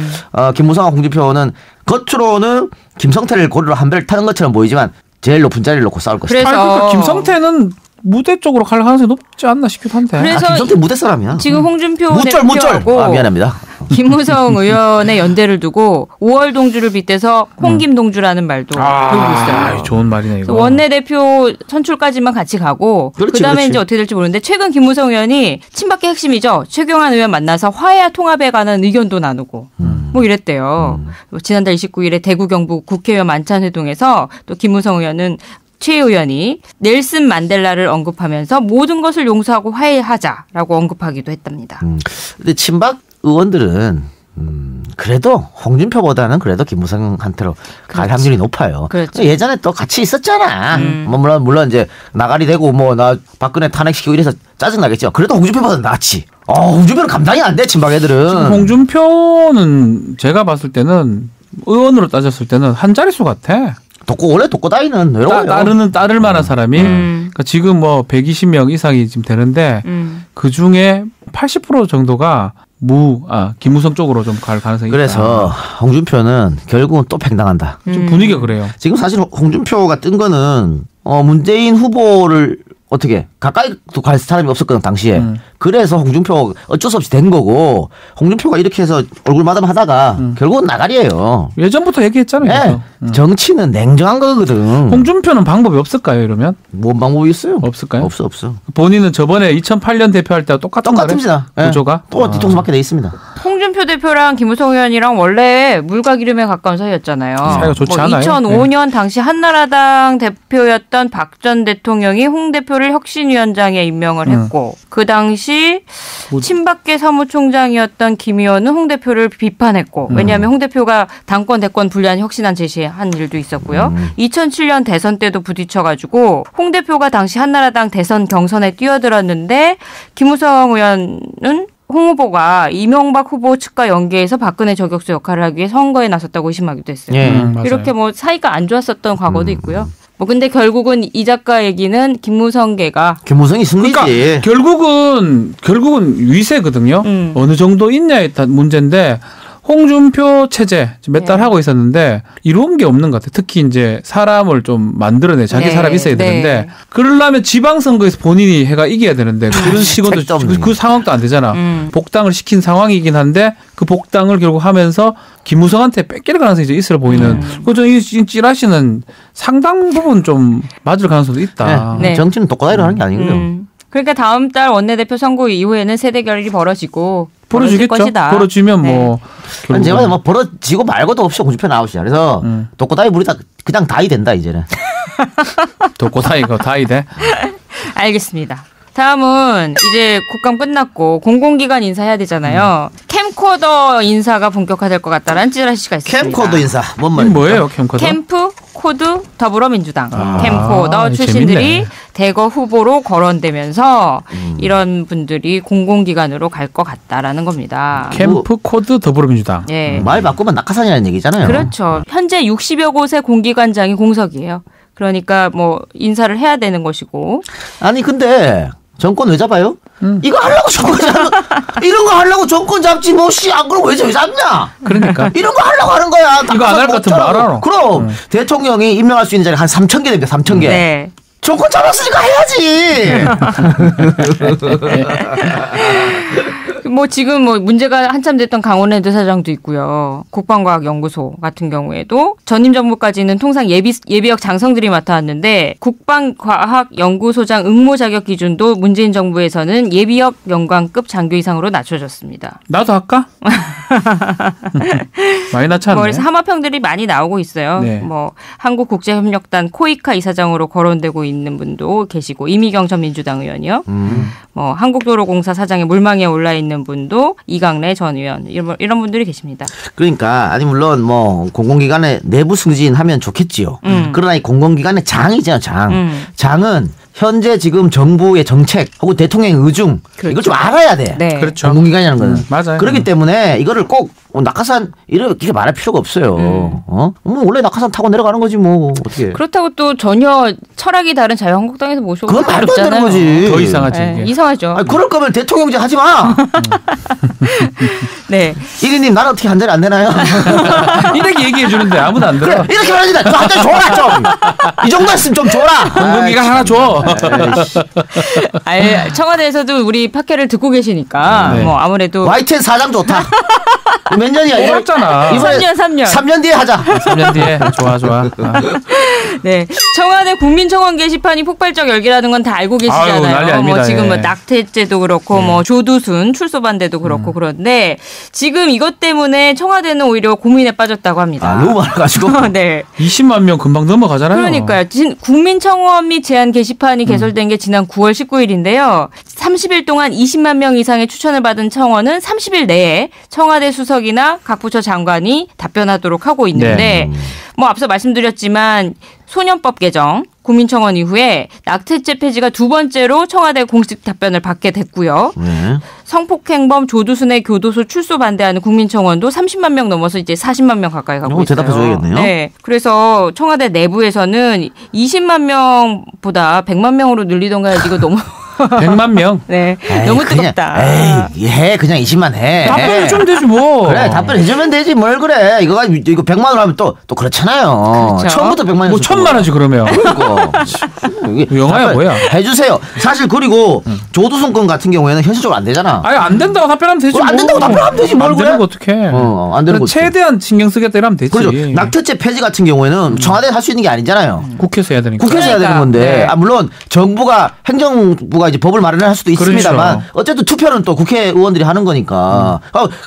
김무성과 홍준표는 겉으로는 김성태를 고리로 한 배를 타는 것처럼 보이지만 제일 높은 자리를 놓고 싸울 것이다. 그러니까 김성태는 무대 쪽으로 갈 가능성이 높지 않나 싶기도 한데. 그래서 김성태 무대 사람이야. 지금 홍준표 대표하고 미안합니다. 김무성 의원의 연대를 두고 5월 동주를 빗대서 홍김 동주라는 말도 돌고 있어요. 좋은 말이네 이거. 원내대표 선출까지만 같이 가고 그다음에 이제 어떻게 될지 모르는데 최근 김무성 의원이 친박계 핵심이죠. 최경환 의원 만나서 화해와 통합에 관한 의견도 나누고 뭐 이랬대요. 지난달 29일에 대구 경북 국회의원 만찬회동에서 또 김무성 의원은 최 의원이 넬슨 만델라를 언급하면서 모든 것을 용서하고 화해하자라고 언급하기도 했답니다. 근데 친박 의원들은 그래도 홍준표보다는 그래도 김무성한테로 갈 확률이 높아요. 그렇죠. 예전에 또 같이 있었잖아. 뭐 물론 이제 나가리 되고 뭐 나 박근혜 탄핵시키고 이래서 짜증 나겠죠. 그래도 홍준표보다 낫지. 홍준표는 감당이 안 돼, 친박 애들은. 지금 홍준표는 제가 봤을 때는 의원으로 따졌을 때는 한 자릿수 같아. 원래 독고다이는 외로워요. 따를 만한 사람이 그러니까 지금 뭐 120명 이상이 지금 되는데 그 중에 80% 정도가 김무성 쪽으로 좀 갈 가능성이 그래서 있다. 홍준표는 결국은 또 팽당한다. 지금 분위기가 그래요. 지금 사실 홍준표가 뜬 거는 문재인 후보를 어떻게 가까이도 갈 사람이 없었거든 당시에. 그래서 홍준표 어쩔 수 없이 된 거고 홍준표가 이렇게 해서 얼굴 마담하다가 결국은 나가리예요. 예전부터 얘기했잖아요. 네. 정치는 냉정한 거거든. 홍준표는 방법이 없을까요 이러면? 뭔 방법이 있어요? 없을까요? 없어. 본인은 저번에 2008년 대표할 때와 똑같습니다. 구조가? 또 뒤통수 맞게 돼 있습니다. 홍준표 대표랑 김무성 의원이랑 원래 물과 기름에 가까운 사이였잖아요. 사이가 좋지 않아요. 2005년 당시 한나라당 대표였던 박 전 대통령이 홍 대표를 혁신위원장에 임명을 했고 그 당시 친박계 사무총장이었던 김 의원은 홍 대표를 비판했고 왜냐하면 홍 대표가 당권 대권 분리한 혁신안 제시한 일도 있었고요. 2007년 대선 때도 부딪혀가지고 홍 대표가 당시 한나라당 대선 경선에 뛰어들었는데 김무성 의원은 홍 후보가 이명박 후보 측과 연계해서 박근혜 저격수 역할을 하기 위해 선거에 나섰다고 의심하기도 했어요. 이렇게 뭐 사이가 안 좋았었던 과거도 있고요. 근데 결국은 이 작가 얘기는 김무성이 승리지. 그러니까 결국은 위세거든요. 어느 정도 있냐에 따른 문제인데 홍준표 체제 몇 달 하고 있었는데 이런 게 없는 것 같아요. 특히 이제 사람을 좀 만들어내 자기 사람이 있어야 되는데 그러려면 지방선거에서 본인이 해가 이겨야 되는데 그런 식으로 그 상황도 안 되잖아. 복당을 시킨 상황이긴 한데 그 복당을 결국 하면서 김무성한테 뺏길 가능성이 있어 보이는. 그저 이 찌라시는 상당 부분 좀 맞을 가능성도 있다. 네. 정치는 독고다이로 하는 게 아니고요. 그러니까 다음 달 원내대표 선거 이후에는 세대결이 벌어지고 벌어지겠죠. 것이다. 벌어지면 뭐 제가 뭐 벌어지고 말고도 없이 홍준표 나오시죠. 그래서 독고다이 부리다 그냥 다이 된다 이제는. 독고다이가 다이 돼. 알겠습니다. 다음은 이제 국감 끝났고 공공기관 인사해야 되잖아요. 캠코더 인사가 본격화될 것 같다라는 찌라시가 있습니다. 캠코더 인사. 뭐예요 캠코더? 캠프 코드 더불어민주당 캠코더 출신들이 재밌네. 대거 후보로 거론되면서 이런 분들이 공공기관으로 갈 것 같다라는 겁니다. 캠프 코드 더불어민주당. 예. 말 바꾸면 낙하산이라는 얘기잖아요. 그렇죠. 현재 60여 곳의 공기관장이 공석이에요. 그러니까 뭐 인사를 해야 되는 것이고. 아니 근데 정권 왜 잡아요? 이거 하려고 정권 이런 거 하려고 정권 잡지 안 그러고 왜 잡냐? 그러니까 이런 거 하려고 하는 거야. 이거 안 할 것 같으면 말하라. 그럼 대통령이 임명할 수 있는 자리 한 3,000개 됩니다. 3,000개. 네. 정권 잡았으니까 해야지. 뭐 지금 뭐 문제가 한참 됐던 강원랜드 사장도 있고요. 국방과학연구소 같은 경우에도 전임 정부까지는 통상 예비역 장성들이 맡아왔는데 국방과학연구소장 응모 자격 기준도 문재인 정부에서는 예비역 연관급 장교 이상으로 낮춰졌습니다. 나도 할까? 많이 낮췄네. 그래서 하마평들이 많이 나오고 있어요. 네. 뭐 한국국제협력단 코이카 이사장으로 거론되고 있는 분도 계시고 이미경 전 민주당 의원이요. 뭐 한국도로공사 사장에 물망에 올라 있는 분도 이강래 전 의원 이런 분들이 계십니다. 그러니까 아니 물론 뭐 공공기관의 내부 승진하면 좋겠지요. 그러나 이 공공기관의 장이잖아요. 장은 현재 지금 정부의 정책 혹은 대통령의 의중 그렇죠. 이걸 좀 알아야 돼. 네. 그렇죠. 공공기관이라는 거는. 맞아요. 그렇기 때문에 이거를 꼭 낙하산 이렇게 말할 필요가 없어요. 뭐 원래 낙하산 타고 내려가는 거지 뭐 어떻게. 그렇다고 또 전혀 철학이 다른 자유한국당에서 모셔고 그건 말도 안 되는 거지. 더 이상하지. 네, 이상하죠. 아니, 그럴 거면 대통령제 하지 마. 네. 1위님 나는 어떻게 한 잔이 안 되나요? 이렇게 얘기해 주는데 아무도 안 들어. 그래, 이렇게 말하지 마. 한 잔 줘라 좀. 이 정도 했으면 좀 줘라. 공공기관 하나 줘. 청와대에서도 우리 팟캐를 듣고 계시니까 네. 뭐 아무래도 YTN 사장 좋다. 몇 년이야? 이랬잖아. 3년 뒤에 하자. 3년 뒤에. 좋아. 네. 청와대 국민청원 게시판이 폭발적 열기라는 건 다 알고 계시잖아요. 아유, 난리 아닙니다. 뭐 지금 뭐 예. 낙태죄도 그렇고 뭐 조두순 출소 반대도 그렇고 그런데 지금 이것 때문에 청와대는 오히려 고민에 빠졌다고 합니다. 너무 많아가지고. 네. 20만 명 금방 넘어가잖아요. 그러니까요. 국민청원 및 제안 게시판이 개설된 게 지난 9월 19일인데요. 30일 동안 20만 명 이상의 추천을 받은 청원은 30일 내에 청와대 수사 수석이나 각 부처 장관이 답변하도록 하고 있는데 뭐 앞서 말씀드렸지만 소년법 개정, 국민청원 이후에 낙태죄 폐지가 두 번째로 청와대 공식 답변을 받게 됐고요. 성폭행범 조두순의 교도소 출소 반대하는 국민청원도 30만 명 넘어서 이제 40만 명 가까이 가고 있어요. 대답해줘야겠네요. 네, 그래서 청와대 내부에서는 20만 명보다 100만 명으로 늘리던가 해야지 이거 너무 100만 명? 네. 에이, 너무 뜨겁다. 해. 그냥 20만 해. 답변해주면 되지 뭐. 그래, 답변해주면 되지. 뭘 그래. 이거 100만 원 하면 또 그렇잖아요. 그렇죠. 처음부터 100만 원. 뭐 1000만 원씩 그러면. 그러니까. 영화야 뭐야. 해주세요. 사실 그리고 조두순 건 같은 경우에는 현실적으로 안 되잖아. 아니 안 된다고 답변하면 되지. 안 된다고 답변하면 되지. 뭘 그래. 안 되는 거 어떡해. 안 되는 거 최대한 신경 쓰겠다 이러면 되지. 그렇죠. 낙태죄 폐지 같은 경우에는 청와대에서 할 수 있는 게 아니잖아요. 국회에서 해야 되니까. 국회에서 해야 되는 건데. 네. 물론 정부가 행정부가 이제 법을 마련할 수도 있습니다만 그렇죠. 어쨌든 투표는 또 국회의원들이 하는 거니까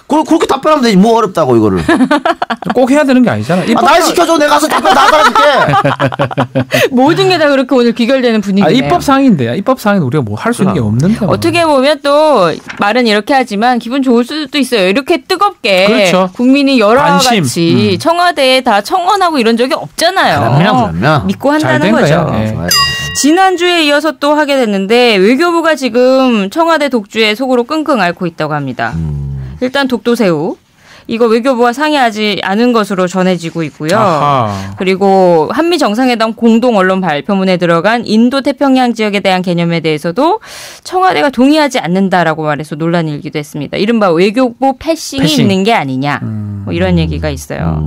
그렇게 답변하면 되지 뭐 어렵다고 이거를 꼭 해야 되는 게 아니잖아. 날 시켜줘 내가 가서 답변 다 따라줄게. 모든 게 다 그렇게 오늘 귀결되는 분위기네요. 입법상인데 입법상인데 우리가 뭐 할 수 있는 게 없는데 어떻게 보면 또 말은 이렇게 하지만 기분 좋을 수도 있어요. 이렇게 뜨겁게 그렇죠. 국민이 여러 같이 청와대에 다 청원하고 이런 적이 없잖아요. 그럼요. 믿고 한다는 거죠. 네. 지난주에 이어서 또 하게 됐는데 외교부가 지금 청와대 독주에 속으로 끙끙 앓고 있다고 합니다. 일단 독도새우. 이거 외교부와 상의하지 않은 것으로 전해지고 있고요. 아하. 그리고 한미 정상회담 공동 언론 발표문에 들어간 인도 태평양 지역에 대한 개념에 대해서도 청와대가 동의하지 않는다라고 말해서 논란이 일기도 했습니다. 이른바 외교부 패싱이 있는 게 아니냐. 뭐 이런 얘기가 있어요.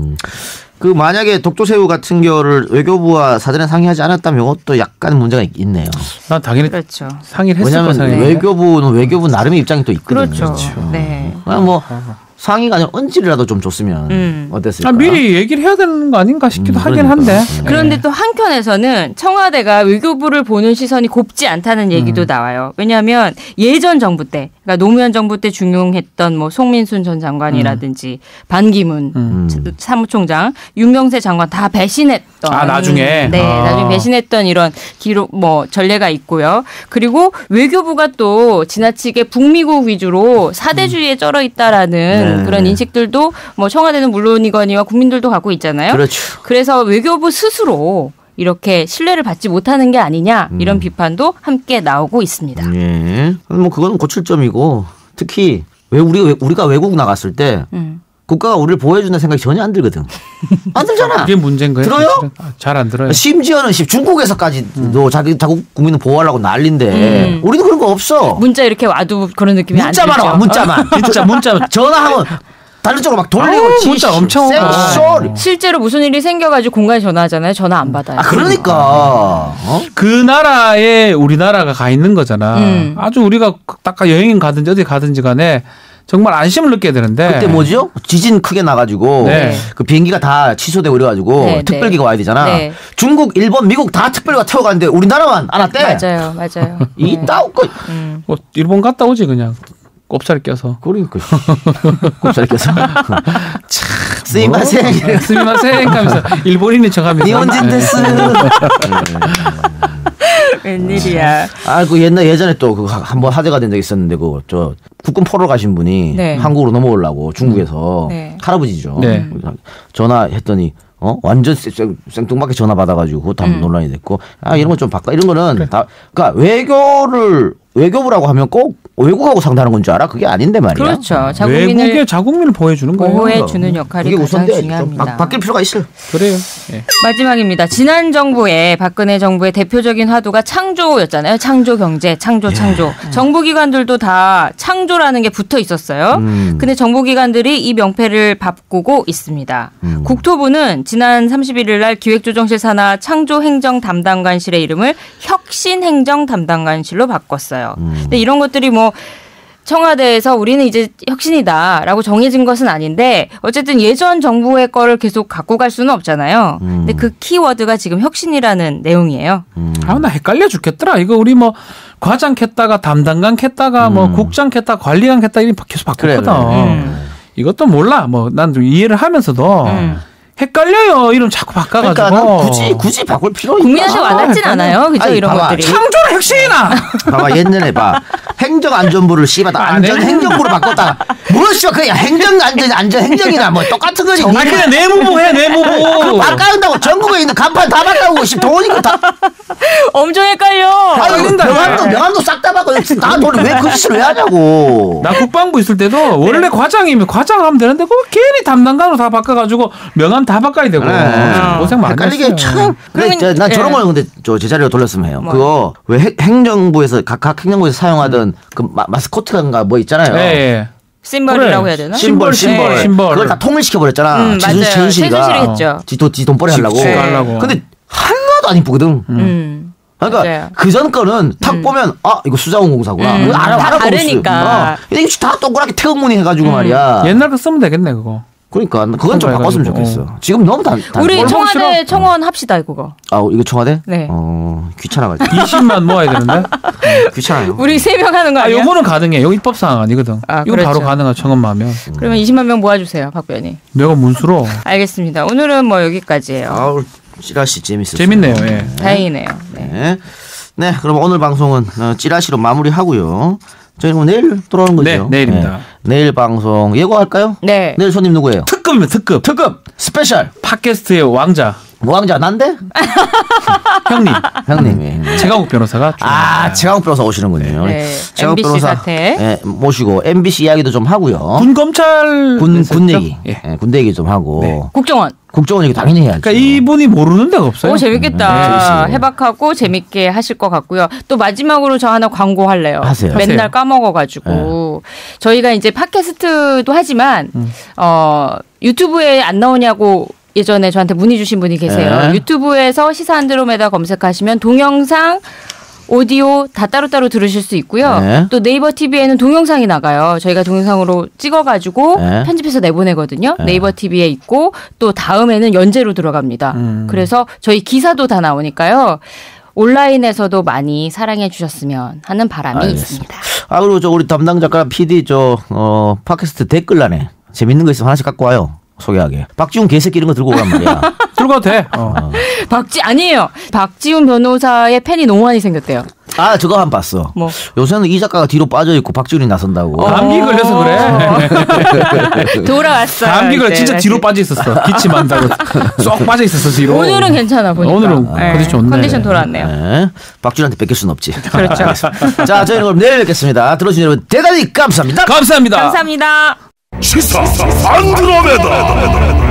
그 만약에 독도새우 같은 경우를 외교부와 사전에 상의하지 않았다면 이것도 약간 문제가 있네요. 난 당연히 그렇죠. 상의를 했을 거예요. 왜냐하면 외교부는 외교부 나름의 입장이 또 있거든요. 그렇죠. 네. 그냥 뭐 상의가 아니라 언질이라도 좀 줬으면 어땠을까? 미리 얘기를 해야 되는 거 아닌가 싶기도 하긴 한데. 그런데 또 한켠에서는 청와대가 외교부를 보는 시선이 곱지 않다는 얘기도 나와요. 왜냐하면 예전 정부 때, 그러니까 노무현 정부 때 중용했던 뭐 송민순 전 장관이라든지 반기문 사무총장, 윤경세 장관 다 배신했던. 나중에. 네, 나중에 배신했던 이런 기록 뭐 전례가 있고요. 그리고 외교부가 또 지나치게 북미국 위주로 사대주의에 쩔어 있다라는 그런 인식들도 뭐 청와대는 물론이거니와 국민들도 갖고 있잖아요. 그렇죠. 그래서 외교부 스스로 이렇게 신뢰를 받지 못하는 게 아니냐 이런 비판도 함께 나오고 있습니다. 예. 뭐 그거는 고칠 점이고 특히 우리가 외국 나갔을 때 국가가 우리를 보호해준다는 생각이 전혀 안 들거든. 안 들잖아. 그게 문제인 거예요. 들어요? 잘 안 들어요. 심지어는 중국에서까지도 자국 국민을 보호하려고 난리인데 우리는 그런 거 없어. 문자 이렇게 와도 그런 느낌이 안 들죠. 문자만 와. 문자만. 진짜 문자 전화하면 다른 쪽으로 막 돌리고 문자 엄청 실제로 무슨 일이 생겨가지고 공간에 전화하잖아요. 전화 안 받아요. 그러니까 그 나라에 우리나라가 가 있는 거잖아. 아주 우리가 딱 여행 가든지 어디 가든지 간에 정말 안심을 느껴야 되는데. 그때 뭐죠? 지진 크게 나가지고 그 비행기가 다 취소되고 그래가지고 특별기가 와야 되잖아. 중국, 일본, 미국 다 특별기가 태워가는데 우리나라만 안 왔대. 맞아요. 이따 거. 일본 갔다 오지 그냥. 꼽살 껴서. 그러니까. 꼽살 껴서. 참. 스미마셍. 스미마셍 하면서 일본인인 척하면서. 니혼진 데스. 웬일이야. 그 예전에 또 한번 화제가 된 적이 있었는데 저 국군 포로 가신 분이 한국으로 넘어오려고 중국에서 할아버지죠. 전화했더니 완전 생뚱맞게 전화 받아가지고 다 논란이 됐고 이런 거 좀 바꿔. 이런 거는 다 그러니까 외교부라고 하면 꼭 외국하고 상대하는 건 줄 알아? 그게 아닌데 말이야. 그렇죠. 외국의 자국민을 보호해주는 거예요. 보호해주는 역할이 가장 중요합니다. 바뀔 필요가 있어요. 그래요. 마지막입니다. 지난 정부의 박근혜 정부의 대표적인 화두가 창조였잖아요. 창조 경제, 창조. 정부기관들도 다 창조라는 게 붙어 있었어요. 근데 정부기관들이 이 명패를 바꾸고 있습니다. 국토부는 지난 31일 날 기획조정실 산하 창조행정담당관실의 이름을 혁신행정담당관실로 바꿨어요. 근데 이런 것들이 뭐 청와대에서 우리는 이제 혁신이다라고 정해진 것은 아닌데 어쨌든 예전 정부의 거를 계속 갖고 갈 수는 없잖아요. 근데 그 키워드가 지금 혁신이라는 내용이에요. 나 헷갈려 죽겠더라. 이거 우리 뭐 과장 캤다가 담당관 캤다가 뭐 국장 캤다가 관리관 캤다가 이렇게 계속 바꿨거든. 그래. 이것도 몰라. 뭐 난 좀 이해를 하면서도 헷갈려요. 이름 자꾸 바꿔가지고. 그러니까 굳이 바꿀 필요 있나? 국민한테 와닿진 않아요. 그죠? 이런 봐봐. 것들이. 창조는 혁신이나. 봐봐. 옛날에 행정안전부를 씨발 안전행정부로 바꿨다가 뭐 씨발 그냥 행정이나 뭐 똑같은 거지. 그냥 내무부 해 내무부. 그거 바꿔준다고 전국에 있는 간판 다 바꿔고 돈이고 다. 엄청 헷갈려. 명함도 싹 다 바꿔. 다 돈을 왜 그 짓을 왜 하냐고. 나 국방부 있을 때도 원래 과장이면 과장하면 되는데 그거 괜히 담당관으로 다 바꿔가지고 명함 다 바꿔야 되고 고생 많이 했어요. 헷갈리게 참. 난 저런 걸 근데 제 자리로 돌렸으면 해요. 그거 왜 행정부에서 각 행정부에서 사용하던 그 마스코트인가 뭐 있잖아요. 네. 심벌이라고 해야 되나? 심벌. 그걸 다 통일시켜 버렸잖아. 맞아요. 최순실이 했죠. 지 돈벌이 하려고. 근데 하나도 안 이쁘거든. 그러니까 맞아요. 그전 거는 탁 보면 이거 수자원공사구나. 다 다르니까. 이거 다 동그랗게 태극무늬 해가지고 말이야. 옛날 거 쓰면 되겠네 그거. 그러니까 그건 좀 바꿨으면 좋겠어. 지금 너무 우리 청와대 청원 합시다 이거. 이거 청와대? 네. 귀찮아가지고. 20만 모아야 되는데. 귀찮아요. 우리 3명 하는 거 아니야? 요거는 가능해. 이거 입법사항 아니거든. 이거 그렇죠. 바로 가능한 청원만 하면. 그러면 20만 명 모아주세요, 박 의원님. 내가 문수로. 알겠습니다. 오늘은 뭐 여기까지예요. 찌라시 재밌었어요. 재밌네요. 예. 다행이네요. 네, 그럼 오늘 방송은 찌라시로 마무리하고요. 저희는 내일 돌아오는 거죠? 네, 내일입니다. 내일 방송 예고할까요? 네. 내일 손님 누구예요? 특급입니다. 특급. 스페셜. 팟캐스트의 왕자. 왕자 난데? 형님이. 최강욱 변호사가. 최강욱 변호사 오시는군요. 네. 최강욱 MBC 변호사 사태. 모시고 MBC 이야기도 좀 하고요. 군 검찰. 군 얘기. 군대 얘기 좀 하고. 네. 국정원 얘기 당연히 해야죠. 그러니까 이분이 모르는 데가 없어요. 재밌겠다. 해박하고 재밌게 하실 것 같고요. 또 마지막으로 저 하나 광고할래요. 하세요. 맨날 까먹어가지고. 저희가 이제 팟캐스트도 하지만 유튜브에 안 나오냐고 예전에 저한테 문의 주신 분이 계세요. 유튜브에서 시사 안드로메다 검색하시면 동영상 오디오 다 따로따로 들으실 수 있고요. 또 네이버 TV에는 동영상이 나가요. 저희가 동영상으로 찍어가지고 편집해서 내보내거든요. 네이버 TV에 있고 또 다음에는 연재로 들어갑니다. 그래서 저희 기사도 다 나오니까요. 온라인에서도 많이 사랑해 주셨으면 하는 바람이 있습니다. 그리고 우리 담당 작가 PD 팟캐스트 댓글란에 재밌는 거 있으면 하나씩 갖고 와요. 소개하게. 박지훈 개새끼 이런 거 들고 오란 말이야. 들고 와도 돼. 아니에요. 박지훈 변호사의 팬이 너무 많이 생겼대요. 저거 한 번 봤어. 요새는 이 작가가 뒤로 빠져있고 박지훈이 나선다고. 감기 걸려서 그래. 돌아왔어요. 감기 걸려 진짜 뒤로 빠져있었어. 기침한다고. 쏙 빠져있었어 뒤로. 오늘은 괜찮아 보니까. 오늘은 컨디션 좋네. 컨디션 돌아왔네요. 박지훈한테 뺏길 수는 없지. 그렇죠. 자, 저희는 그럼 내일 뵙겠습니다. 들어주신 여러분 대단히 감사합니다. 감사합니다. 감사합니다. 시사 안드로메다.